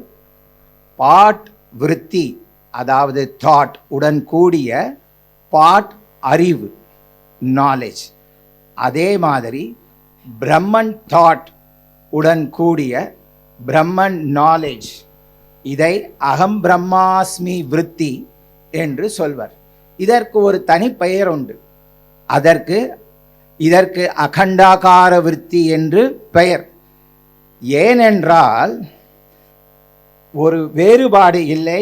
Speaker 14: பாட் விருத்தி, அதாவது தாட் உடன் கூடிய பாட் அறிவு, நாலேஜ். அதே மாதிரி பிரம்மன் தாட் உடன் கூடிய பிரம்மன் நாலேஜ், இதை அகம் பிரம்மாஸ்மி விருத்தி என்று சொல்வர். இதற்கு ஒரு தனி பெயர் உண்டு. இதற்கு அகண்டாகார விருத்தி என்று பெயர். ஏனென்றால் ஒரு வேறுபாடு இல்லை.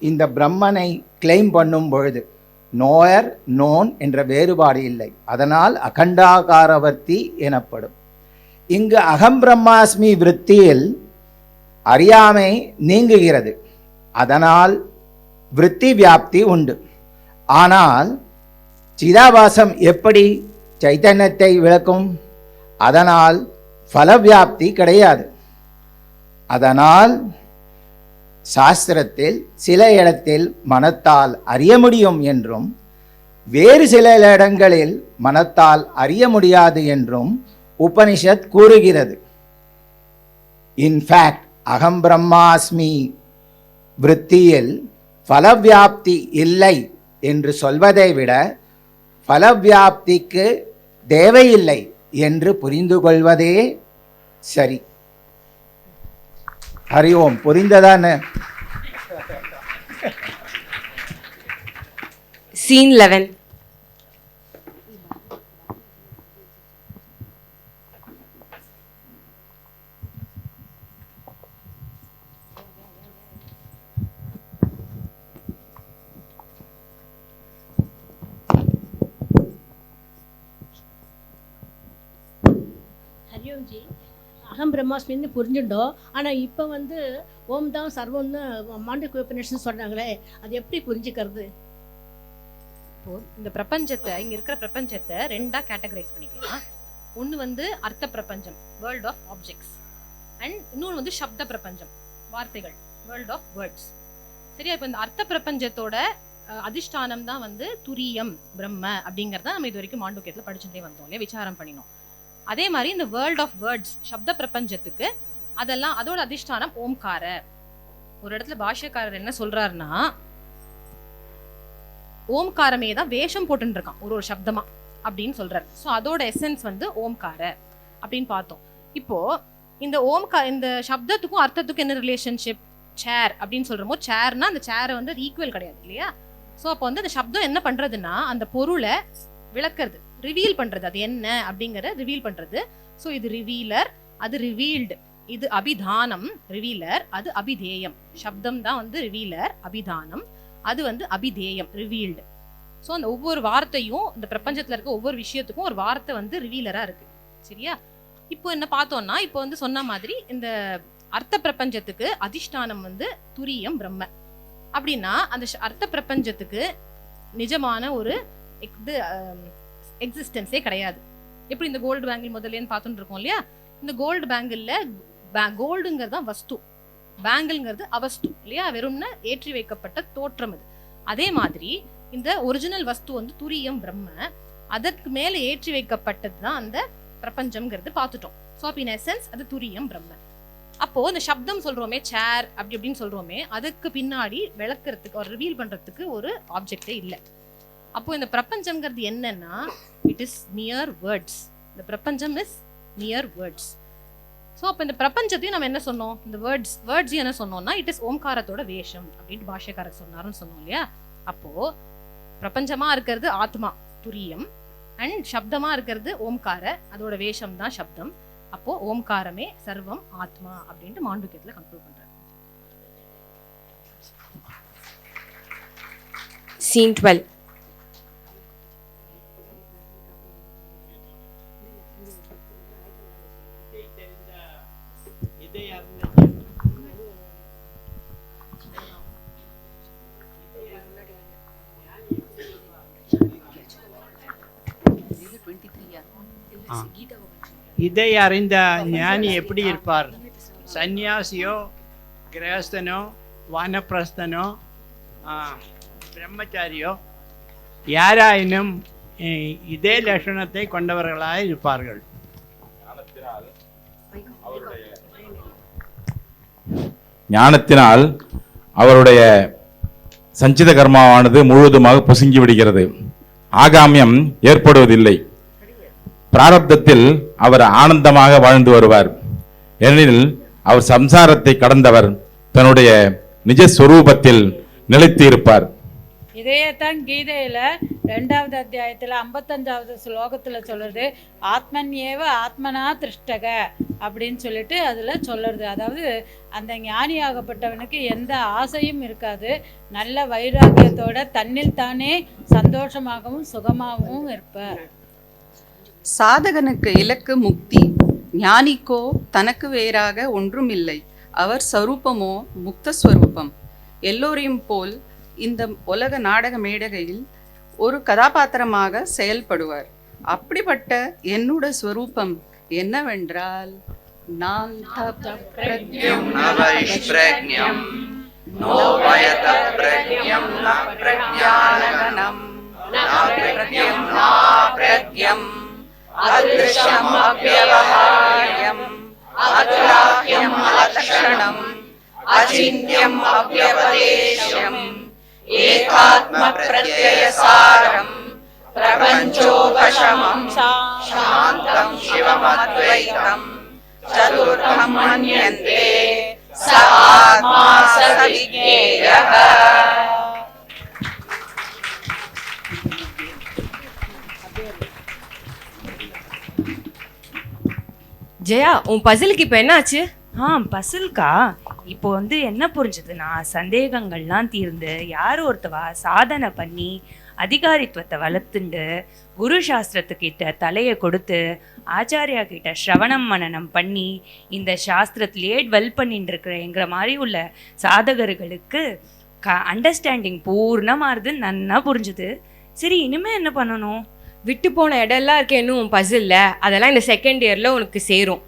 Speaker 14: இந்த பிரம்மனை கிளைம் பண்ணும் பொழுது நோயர் நோன் என்ற வேறுபாடு இல்லை. அதனால் அகண்டாகாரவர்த்தி எனப்படும். இங்கு அகம் பிரம்மாஸ்மி விருத்தியில் அறியாமை நீங்குகிறது. அதனால் விருத்தி வியாப்தி உண்டு. ஆனால் சிதாபாசம் எப்படி சைத்தன்யத்தை விளக்கும்? அதனால் ஃபலவியாப்தி கிடையாது. அதனால் சாஸ்திரத்தில் சில இடத்தில் மனத்தால் அறிய முடியும் என்றும் வேறு சில இடங்களில் மனத்தால் அறிய முடியாது என்றும் உபனிஷத் கூறுகிறது. இன்ஃபேக்ட் அகம் பிரம்மாஸ்மி விருத்தியில் ஃபலவியாப்தி இல்லை என்று சொல்வதை விட ஃபலவியாப்திக்கு தேவையில்லை என்று புரிந்து கொள்வதே சரி. ஹரி ஓம். புரிந்ததானே?
Speaker 4: Scene 11.
Speaker 17: ஹரியோம்ஜி, அகம் பிரம்மாஸ்மின்னு புரிஞ்சுட்டோம். ஆனால் இப்போ ஓம் தான் சர்வம்னு மாண்டூக்கிய உபநிஷத்து சொல்கிறாங்களே, அது எப்படி புரிஞ்சுக்கிறது?
Speaker 18: இப்போது இந்த பிரபஞ்சத்தை, இங்கே இருக்கிற பிரபஞ்சத்தை ரெண்டாக கேட்டகரைஸ் பண்ணிக்கலாம். ஒன்று அர்த்த பிரபஞ்சம், வேர்ல்ட் ஆஃப் ஆப்ஜெக்ட்ஸ், அண்ட் இன்னொன்று சப்த பிரபஞ்சம், வார்த்தைகள், வேர்ல்ட் ஆஃப் வேர்ட்ஸ். சரியா? இப்போ இந்த அர்த்த பிரபஞ்சத்தோட அதிஷ்டானம் தான் துரியம் பிரம்ம அப்படிங்கிறத நம்ம இது வரைக்கும் மாண்டூக்கியத்தில் படிச்சுட்டே வந்தோம் இல்லையா, விசாரம் பண்ணினோம். அதே மாதிரி இந்த வேர்ல்ட் ஆஃப் வேர்ட்ஸ் சப்த பிரபஞ்சத்துக்கு அதெல்லாம் அதோட அதிஷ்டானம் ஓம்கார. ஒரு இடத்துல பாஷ்யக்காரர் என்ன சொல்றாருன்னா, ஓம்காரமே தான் வேஷம் போட்டுன்னு இருக்கான் ஒரு சப்தமா அப்படின்னு சொல்றாரு. ஸோ அதோட எசன்ஸ் ஓம்கார அப்படின்னு பார்த்தோம். இப்போ இந்த சப்தத்துக்கும் அர்த்தத்துக்கும் என்ன ரிலேஷன்ஷிப்? சேர் அப்படின்னு சொல்றோமோ, சேர்னா அந்த சேரை ஈக்குவல் கிடையாது இல்லையா? ஸோ அப்போ அந்த சப்தம் என்ன பண்றதுன்னா அந்த பொருளை விளக்குறது, ரிவீல் பண்றது, அது என்ன அப்படிங்கறத ரிவீல் பண்றது. ஸோ இது ரிவீலர், அது ரிவீல்டு. இது அபிதானம், ரிவீலர், அது அபிதேயம். சப்தம் தான் ரிவீலர், அபிதானம் அது அபிதேயம், ரிவீல்டு. ஸோ அந்த ஒவ்வொரு வார்த்தையும் இந்த பிரபஞ்சத்துல இருக்க ஒவ்வொரு விஷயத்துக்கும் ஒரு வார்த்தை ரிவீலரா இருக்கு. சரியா? இப்போ என்ன பார்த்தோம்னா, இப்போ சொன்ன மாதிரி இந்த அர்த்த பிரபஞ்சத்துக்கு அதிஷ்டானம் துரியம் பிரம்ம அப்படின்னா, அந்த அர்த்த பிரபஞ்சத்துக்கு நிஜமான ஒரு எக்ஸிஸ்டன்ஸே கிடையாது. எப்படி இந்த கோல்டு பேங்கிள் முதல்லேன்னு பார்த்துட்டு இருக்கோம் இல்லையா? இந்த கோல்டு பேங்கிள்ல கோல்டுங்கிறது தான் வஸ்து, பேங்கிள்ங்கிறது அவஸ்து இல்லையா? வெறும்னா ஏற்றி வைக்கப்பட்ட தோற்றம் அது. அதே மாதிரி இந்த ஒரிஜினல் வஸ்து துரியம் பிரம்ம, அதற்கு மேல ஏற்றி வைக்கப்பட்டது தான் அந்த பிரபஞ்சம்ங்கிறது பார்த்துட்டோம். ஸோ அப்போ இன் எசன்ஸ் அது துரியம் பிரம்ம. அப்போ இந்த சப்தம் சொல்றோமே, சேர் அப்படி அப்படின்னு சொல்றோமே, அதுக்கு பின்னாடி விளக்குறதுக்கு ஒரு ரிவீல் பண்றதுக்கு ஒரு ஆப்ஜெக்டே இல்லை. அப்போ இந்த பிரபஞ்சம்ங்கிறது என்னன்னா, இட் இஸ் நியர் வேர்ட்ஸ். இந்த பிரபஞ்சம் இஸ் நியர் வேர்ட்ஸ். ஸோ அப்போ இந்த பிரபஞ்சத்தையும் நம்ம என்ன சொன்னோம், இந்த வேர்ட்ஸ் என்ன சொன்னோம்னா, இட் இஸ் ஓம்காரத்தோட வேஷம் அப்படின்னு பாஷ்யக்காரர் சொன்னாருன்னு சொன்னோம் இல்லையா? அப்போ பிரபஞ்சமா இருக்கிறது ஆத்மா துரியம், அண்ட் சப்தமா இருக்கிறது ஓம்கார, அதோட வேஷம் தான் சப்தம். அப்போ ஓம்காரமே சர்வம் ஆத்மா அப்படின்ட்டு மாண்டூக்கியத்துல கன்க்ளூட் பண்றாரு.
Speaker 4: Scene 12.
Speaker 21: இதை அறிந்த ஞானி எப்படி இருப்பார்? சந்நியாசியோ, கிரகஸ்தனோ,
Speaker 7: வானப்பிரஸ்தனோ பிரம்மச்சாரியோ யாராயினும் இதே லட்சணத்தை கொண்டவர்களாக இருப்பார்கள்.
Speaker 21: ஞானத்தினால் அவருடைய சஞ்சித கர்மாவானது முழுவதுமாக பொசுங்கி விடுகிறது. ஆகாமியம் ஏற்படுவதில்லை. பிராரப்தத்தில் அவர் ஆனந்தமாக வாழ்ந்து வருவார். ஏனெனில் அவர் சம்சாரத்தை கடந்தவர், தன்னுடைய நிஜஸ்வரூபத்தில் நிலைத்து இருப்பார்.
Speaker 22: இதையத்தான் கீதையில 2வது அத்தியாயத்துல 55வது ஸ்லோகத்துல சொல்றது, ஆத்மன் ஏவ ஆத்மனா திருஷ்டக அப்படின்னு சொல்லிட்டு அதுல சொல்லுறது. அதாவது அந்த ஞானியாகப்பட்டவனுக்கு எந்த ஆசையும் இருக்காது, நல்ல வைராக்கியத்தோட தன்னில் தானே சந்தோஷமாகவும் சுகமாகவும் இருப்பார்.
Speaker 23: சாதகனுக்கு இலக்கு முக்தி, ஞானிக்கோ தனக்கு வேறாக ஒன்றும் இல்லை. அவர் ஸ்வரூபமோ முக்தஸ்வரூபம். எல்லோரையும் போல் இந்த உலக நாடக மேடகையில் ஒரு கதாபாத்திரமாக செயல்படுவார். அப்படிப்பட்ட என்னோட ஸ்வரூபம் என்னவென்றால், நான் அத்ருஷம் அவ்யவஹார்யம் அத்ராஹ்யம் அலக்ஷணம் அசிந்யம் அவ்யபதேஷ்யம் ஏகாத்ம பிரத்யயசாரம் பிரபஞ்சோபசமம் சாந்தம் சிவமத்வைதம் சதுர்த்தம் மன்யந்தே ச ஆத்மா சவிஜ்ஞேயः.
Speaker 4: ஜெயா, உன் பசிலுக்கு இப்போ என்ன ஆச்சு?
Speaker 24: பசில்கா இப்போ வந்து என்ன புரிஞ்சுதுன்னா, சந்தேகங்கள்லாம் தீர்ந்து யார் ஒருத்தவா சாதனை பண்ணி அதிகாரித்துவத்தை வளர்த்துண்டு குரு சாஸ்திரத்துக்கிட்ட தலையை கொடுத்து ஆச்சாரியா கிட்ட ஸ்ரவணம் மனனம் பண்ணி இந்த சாஸ்திரத்திலேயே டுவெல் பண்ணிட்டு இருக்கிறேங்கிற மாதிரி உள்ள சாதகர்களுக்கு அண்டர்ஸ்டாண்டிங் பூர்ணமாகுது, நன்னா புரிஞ்சுது. சரி, இனிமே என்ன பண்ணணும்?
Speaker 4: விட்டு போன இடம்லாம் இருக்கே இன்னும் உன் பசில்ல, அதெல்லாம் இந்த செகண்ட் இயரில் உனக்கு சேரும்.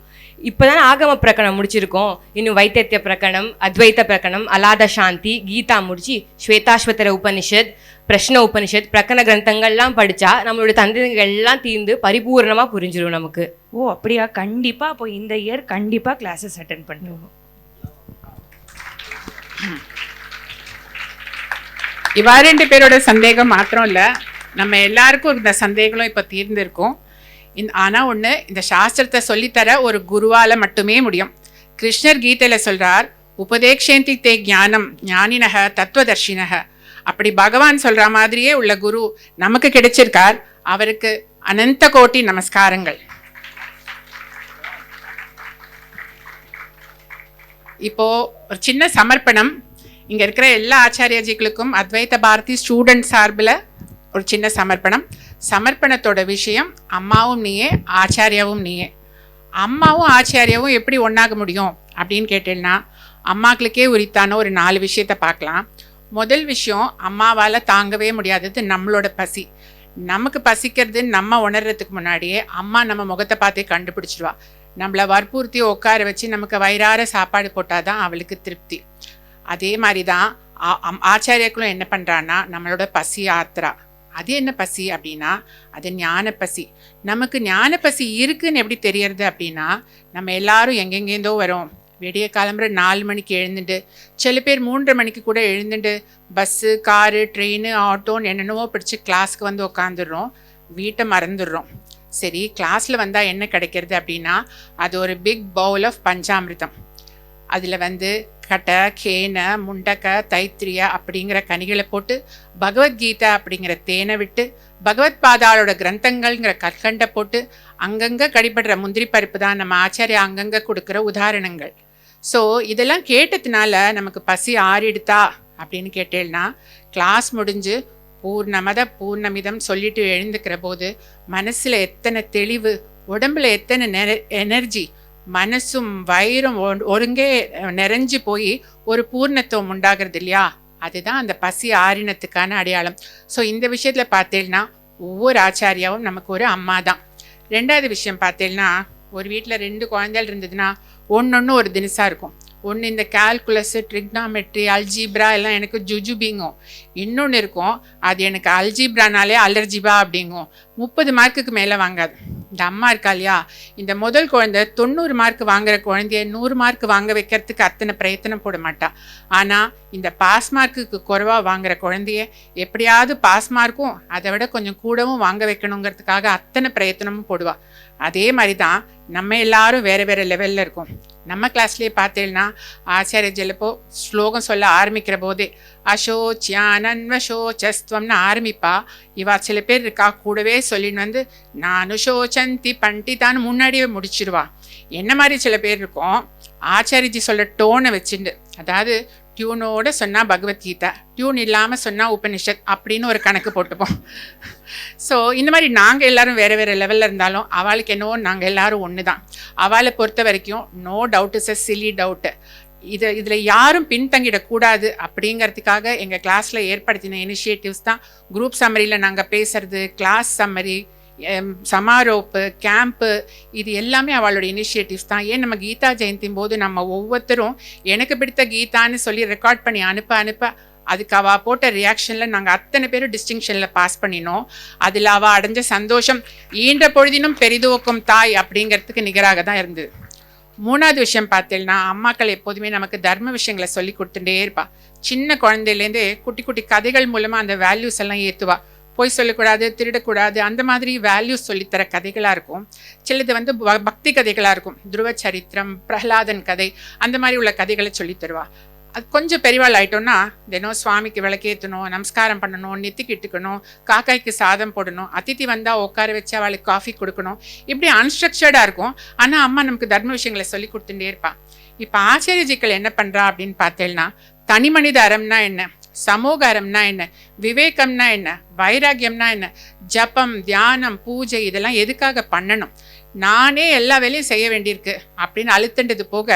Speaker 4: இப்போதான் ஆகம பிரகரணம் முடிச்சிருக்கோம். இன்னும் வைத்திய பிரகரணம், அத்வைத்த பிரகரணம், அலாத சாந்தி, கீதா முடிச்சு ஸ்வேதாஸ்வதர உபனிஷத், பிரஷ்ன உபனிஷத், பிரகரண கிரந்தங்கள்லாம் படித்தா நம்மளோட தந்தைகள்லாம் தீர்ந்து பரிபூர்ணமாக புரிஞ்சிடும் நமக்கு.
Speaker 24: ஓ அப்படியா? கண்டிப்பாக அப்போ இந்த இயர் கண்டிப்பாக கிளாஸஸ் அட்டென்ட் பண்ணுவோம்.
Speaker 25: இவா 2 பேரோட சந்தேகம் மாத்திரம் இல்லை, நம்ம எல்லாருக்கும் இந்த சந்தேகங்களும் இப்போ தீர்ந்திருக்கும். ஆனால் ஒன்று, இந்த சாஸ்திரத்தை சொல்லித்தர ஒரு குருவால் மட்டுமே முடியும். கிருஷ்ணர் கீதையில் சொல்கிறார், உபதேக்ஷேந்தி தே ஞானம் ஞானினக தத்துவதர்ஷினக. அப்படி பகவான் சொல்கிற மாதிரியே உள்ள குரு நமக்கு கிடைச்சிருக்கார். அவருக்கு அனந்த கோட்டி நமஸ்காரங்கள். இப்போது ஒரு சின்ன சமர்ப்பணம். இங்கே இருக்கிற எல்லா ஆச்சாரியாஜிகளுக்கும் அத்வைத பாரதி ஸ்டூடெண்ட் சார்பில் ஒரு சின்ன சமர்ப்பணம். சமர்ப்பணத்தோட விஷயம், அம்மாவும் நீயே ஆச்சாரியாவும் நீயே. அம்மாவும் ஆச்சாரியாவும் எப்படி ஒன்றாக முடியும் அப்படின்னு கேட்டேன்னா, அம்மாக்களுக்கே உரித்தான ஒரு 4 விஷயத்தை பார்க்கலாம். முதல் விஷயம், அம்மாவால் தாங்கவே முடியாதது நம்மளோட பசி. நமக்கு பசிக்கிறது நம்ம உணர்றதுக்கு முன்னாடியே அம்மா நம்ம முகத்தை பார்த்தே கண்டுபிடிச்சிடுவா. நம்மளை வற்புறுத்தி உட்கார வச்சு நமக்கு வயிறார சாப்பாடு போட்டால் தான் அவளுக்கு திருப்தி. அதே மாதிரி தான் ஆச்சாரியாக்களும் என்ன பண்ணுறான்னா, நம்மளோட பசி ஆத்திரா. அது என்ன பசி அப்படின்னா, அது ஞான பசி. நமக்கு ஞான பசி இருக்குன்னு எப்படி தெரியறது அப்படின்னா, நம்ம எல்லாரும் எங்கெங்கேருந்தோ வரோம். விடிய கிளம்புற 4 மணிக்கு எழுந்துட்டு, சில பேர் 3:30 மணிக்கு கூட எழுந்துட்டு பஸ்ஸு, காரு, ட்ரெயின், ஆட்டோன்னு என்னென்னவோ பிடிச்சி கிளாஸ்க்கு வந்து உட்காந்துடுறோம், வீட்டை மறந்துடுறோம். சரி, கிளாஸில் வந்தால் என்ன கிடைக்கிறது அப்படின்னா, அது ஒரு பிக் பவுல் ஆஃப் பஞ்சாமிர்தம். அதில் வந்து கட்டை, கேனை, முண்டக்கை, தைத்திரியா அப்படிங்கிற கனிகளை போட்டு, பகவத்கீதா அப்படிங்கிற தேனை விட்டு, பகவத் பாதாளோட கிரந்தங்கள்ங்கிற கற்கண்டை போட்டு, அங்கங்கே கடிபடுற முந்திரி பருப்பு தான் நம்ம ஆச்சாரியா அங்கங்கே கொடுக்குற உதாரணங்கள். ஸோ இதெல்லாம் கேட்டதுனால நமக்கு பசி ஆறிடுதா அப்படின்னு கேட்டேன்னா, கிளாஸ் முடிஞ்சு பூர்ணமத பூர்ணமிதம் சொல்லிட்டு எழுந்துக்கிற போது மனசில் எத்தனை தெளிவு, உடம்புல எத்தனை எனர்ஜி, மனசும் வயிறும் ஒருங்கே நிறைஞ்சு போய் ஒரு பூர்ணத்துவம் உண்டாகிறது இல்லையா? அதுதான் அந்த பசி ஆறினத்துக்கான அடையாளம். ஸோ இந்த விஷயத்தில் பார்த்தேன்னா ஒவ்வொரு ஆச்சாரியாவும் நமக்கு ஒரு அம்மா தான். 2வது விஷயம் பார்த்தேன்னா, ஒரு வீட்டில் 2 குழந்தைகள் இருந்ததுன்னா ஒன்று ஒரு தினசாக இருக்கும். ஒன்று இந்த கால்குலஸு, ட்ரிக்னாமெட்ரி, அல்ஜீப்ரா எல்லாம் எனக்கு ஜுஜுபிங்கும். இன்னொன்று இருக்கும், அது எனக்கு அல்ஜீப்ரானாலே அலர்ஜிபா அப்படிங்கும். 30 மார்க்குக்கு மேலே வாங்காது. இந்த அம்மா இருக்கா இல்லையா, இந்த முதல் குழந்தை 90 மார்க் வாங்குற குழந்தைய 100 மார்க் வாங்க வைக்கிறதுக்கு அத்தனை பிரயத்தனம் போட மாட்டா. ஆனால் இந்த பாஸ் மார்க்குக்கு குறைவாக வாங்குற குழந்தைய எப்படியாவது பாஸ் மார்க்கும் அதை விட கொஞ்சம் கூடவும் வாங்க வைக்கணுங்கிறதுக்காக அத்தனை பிரயத்தனமும் போடுவா. அதே மாதிரி தான் நம்ம எல்லாரும் வேறு வேறு லெவலில் இருக்கோம். நம்ம கிளாஸ்லேயே பார்த்தேன்னா ஆச்சாரிய ஜெல்லப்போ ஸ்லோகம் சொல்ல ஆரம்பிக்கிற போதே அசோச்சியானன்வசோச்சஸ்துவம்னு ஆரம்பிப்பா. இவா சில பேர் இருக்கா கூடவே சொல்லின்னு வந்து நானுஷோச்சந்தி பண்டிதான்னு முன்னாடியே முடிச்சிடுவா. என்ன மாதிரி சில பேர் இருக்கும், ஆச்சாரிஜி சொல்கிற டோனை வச்சுட்டு, அதாவது டியூனோட சொன்னால் பகவத்கீதா, டியூன் இல்லாமல் சொன்னால் உபனிஷத் அப்படின்னு ஒரு கணக்கு போட்டுப்போம். ஸோ இந்த மாதிரி நாங்கள் எல்லோரும் வேறு வேறு லெவலில் இருந்தாலும் அவளுக்கு என்னவோ நாங்கள் எல்லோரும் ஒன்று தான். அவளை பொறுத்த வரைக்கும் no doubt is a silly doubt. இதில் யாரும் பின்தங்கிடக்கூடாது அப்படிங்கிறதுக்காக எங்கள் கிளாஸில் ஏற்படுத்தின இனிஷியேட்டிவ்ஸ் தான் குரூப் சம்மரியில் நாங்கள் பேசுகிறது, கிளாஸ் சம்மரி, சமாரோப்பு, கேம்ப்பு, இது எல்லாமே அவளோட இனிஷியேட்டிவ்ஸ் தான். ஏன் நம்ம கீதா ஜெயந்தியும் போது நம்ம ஒவ்வொருத்தரும் எனக்கு பிடித்த கீதான்னு சொல்லி ரெக்கார்ட் பண்ணி அனுப்ப அதுக்கு அவள் போட்ட ரியாக்ஷனில் நாங்கள் அத்தனை பேரும் டிஸ்டிங்ஷனில் பாஸ் பண்ணினோம். அதில் அவள் அடைஞ்ச சந்தோஷம் ஈன்ற பொழுதினும் பெரிதுவக்கும் தாய் அப்படிங்கிறதுக்கு நிகராக தான் இருந்தது. 3வது விஷயம் பார்த்தேன்னா, அம்மாக்கள் எப்போதுமே நமக்கு தர்ம விஷயங்களை சொல்லி கொடுத்துட்டே இருப்பா. சின்ன குழந்தையிலேருந்தே குட்டி குட்டி கதைகள் மூலமாக அந்த வேல்யூஸ் எல்லாம் ஏற்றுவா. பொய் சொல்லக்கூடாது, திருடக்கூடாது, அந்த மாதிரி வேல்யூஸ் சொல்லித்தர கதைகளாக இருக்கும். சிலது வந்து பக்தி கதைகளாக இருக்கும். துருவ சரித்திரம், பிரஹ்லாதன் கதை, அந்த மாதிரி உள்ள கதைகளை சொல்லித்தருவா. அது கொஞ்சம் பெரியவாள் ஆகிட்டோன்னா தினம் சுவாமிக்கு விளக்கேற்றணும், நமஸ்காரம் பண்ணணும், நெத்திக்கிட்டுக்கணும், காக்காய்க்கு சாதம் போடணும், அதித்தி வந்தால் உட்கார வச்சு அவளுக்கு காஃபி கொடுக்கணும், இப்படி அன்ஸ்ட்ரக்சர்டாக இருக்கும். ஆனால் அம்மா நமக்கு தர்ம விஷயங்களை சொல்லி கொடுத்துட்டே இருப்பாள். இப்போ ஆச்சாரியஜிக்கள் என்ன பண்ணுறா அப்படின்னு பார்த்தேன்னா, தனி மனித அறம்னா என்ன, சமூக அறம்னா என்ன, விவேகம்னா என்ன, வைராகியம்னா என்ன, ஜபம், தியானம், பூஜை இதெல்லாம் எதுக்காக பண்ணணும், நானே எல்லா வேலையும் செய்ய வேண்டியிருக்கு அப்படின்னு அழுத்தண்டது போக,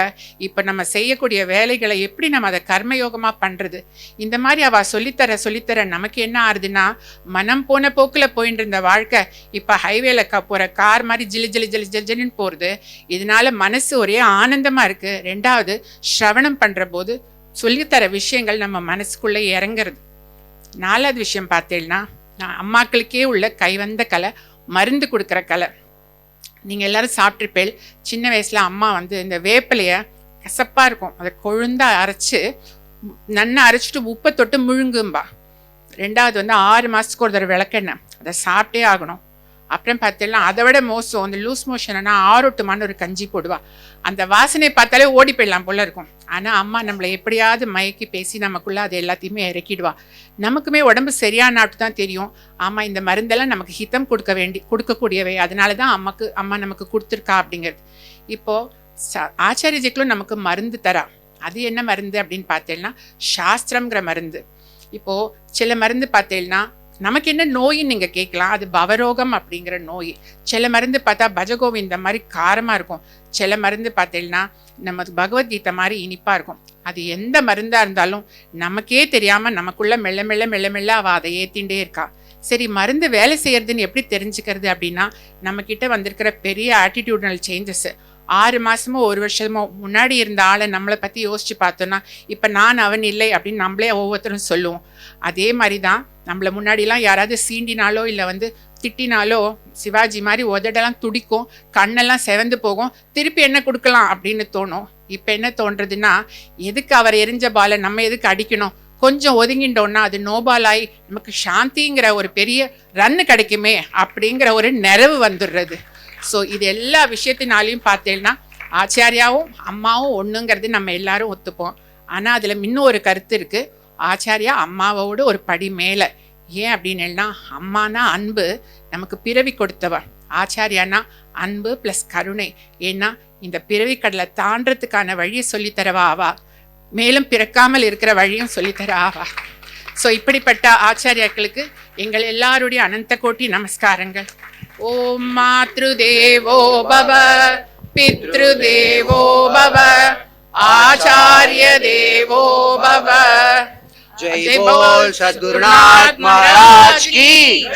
Speaker 25: இப்போ நம்ம செய்யக்கூடிய வேலைகளை எப்படி நம்ம அதை கர்மயோகமாக பண்ணுறது, இந்த மாதிரி அவள் சொல்லித்தர நமக்கு என்ன ஆகுதுன்னா, மனம் போன போக்கில் போயிட்டு இருந்த வாழ்க்கை இப்போ ஹைவேல போகிற கார் மாதிரி ஜிலின்னு போகிறது. இதனால மனசு ஒரே ஆனந்தமாக இருக்குது. 2வது, ஸ்ரவணம் பண்ணுற போது சொல்லித்தர விஷயங்கள் நம்ம மனசுக்குள்ளே இறங்குறது. 4வது விஷயம் பார்த்தேன்னா, அம்மாக்களுக்கே உள்ள கைவந்த கலை மருந்து கொடுக்குற கலை. நீங்கள் எல்லோரும் சாப்பிட்ருப்பேல், சின்ன வயசில் அம்மா வந்து இந்த வேப்பிலையை கசப்பாக இருக்கும், அதை கொழுந்தா அரைச்சி நன்னா அரைச்சிட்டு உப்பை தொட்டு முழுங்கும்பா. 2வது வந்து 6 மாதத்துக்கு ஒரு தடவை விளக்கெண்ணெய், அதை சாப்பிட்டே ஆகணும். அப்புறம் பார்த்தீங்கன்னா அதை விட மோசம், அந்த லூஸ் மோஷன்னா ஆரோட்டுமான்னு ஒரு கஞ்சி போடுவா. அந்த வாசனை பார்த்தாலே ஓடி போயிடலாம் போல இருக்கும். ஆனால் அம்மா நம்மளை எப்படியாவது மயக்கி பேசி நமக்குள்ளே அது எல்லாத்தையுமே இறக்கிடுவா. நமக்குமே உடம்பு சரியானாட்டு தான் தெரியும், ஆமாம் இந்த மருந்தெல்லாம் நமக்கு ஹிதம் கொடுக்கக்கூடியவை, அதனால தான் அம்மா நமக்கு கொடுத்துருக்கா அப்படிங்கிறது. இப்போது ஆச்சாரியஜிக்களும் நமக்கு மருந்து தரா. அது என்ன மருந்து அப்படின்னு பார்த்தேன்னா, சாஸ்திரங்கிற மருந்து. இப்போது சில மருந்து பார்த்தேன்னா நமக்கு என்ன நோயின்னு நீங்கள் கேட்கலாம், அது பவரோகம் அப்படிங்கிற நோய். சில மருந்து பார்த்தா பஜகோவிந்த மாதிரி காரமாக இருக்கும், சில மருந்து பார்த்தீங்கன்னா நம்ம பகவத்கீதை மாதிரி இனிப்பாக இருக்கும். அது எந்த மருந்தாக இருந்தாலும் நமக்கே தெரியாமல் நமக்குள்ளே மெல்ல மெல்ல அவள் அதை ஏற்றிகிட்டே இருக்கா. சரி, மருந்து வேலை செய்யறதுன்னு எப்படி தெரிஞ்சுக்கிறது அப்படின்னா, நம்மக்கிட்ட வந்திருக்கிற பெரிய ஆட்டிடியூட்னல் சேஞ்சஸ் 6 மாதமோ 1 வருஷமோ முன்னாடி இருந்த ஆளை நம்மளை பற்றி யோசித்து பார்த்தோன்னா, இப்போ நான் அவன் இல்லை அப்படின்னு நம்மளே ஒவ்வொருத்தரும் சொல்லுவோம். அதே மாதிரி தான் நம்மளை முன்னாடிலாம் யாராவது சீண்டினாலோ இல்லை வந்து திட்டினாலோ சிவாஜி மாதிரி உதடெல்லாம் துடிக்கும், கண்ணெல்லாம் செவந்து போகும், திருப்பி என்ன கொடுக்கலாம் அப்படின்னு தோணும். இப்போ என்ன தோன்றதுன்னா, எதுக்கு அவர் எரிஞ்ச பாலை நம்ம எதுக்கு அடிக்கணும், கொஞ்சம் ஒதுங்கிட்டோன்னா அது நோபாலாய் நமக்கு சாந்திங்கிற ஒரு பெரிய ரன்னு கிடைக்குமே அப்படிங்கிற ஒரு நிறைவு வந்துடுறது. ஸோ இது எல்லா விஷயத்தினாலையும் பார்த்தேன்னா ஆச்சாரியாவும் அம்மாவும் ஒன்றுங்கிறது நம்ம எல்லாரும் ஒத்துப்போம். ஆனால் அதில் இன்னும் ஒரு கருத்து இருக்குது, ஆச்சாரியா அம்மாவோடு ஒரு படி மேலே. ஏன் அப்படின்னா, அம்மானா அன்பு, நமக்கு பிறவி கொடுத்தவ. ஆச்சாரியானா அன்பு ப்ளஸ் கருணை. ஏன்னா இந்த பிறவி கடலை தாண்டறதுக்கான வழியை சொல்லித்தரவா ஆவா, மேலும் பிறக்காமல் இருக்கிற வழியும் சொல்லித்தர ஆவா. ஸோ இப்படிப்பட்ட ஆச்சாரியாக்களுக்கு எங்கள் எல்லாருடைய அனந்த கோட்டி நமஸ்காரங்கள். ஓம் மாத்ருதேவோ பவ, பித்ருதேவோ பவ, आचार्य देवो भव।
Speaker 3: जय बोल सद्गुरुनाथ महाराज की।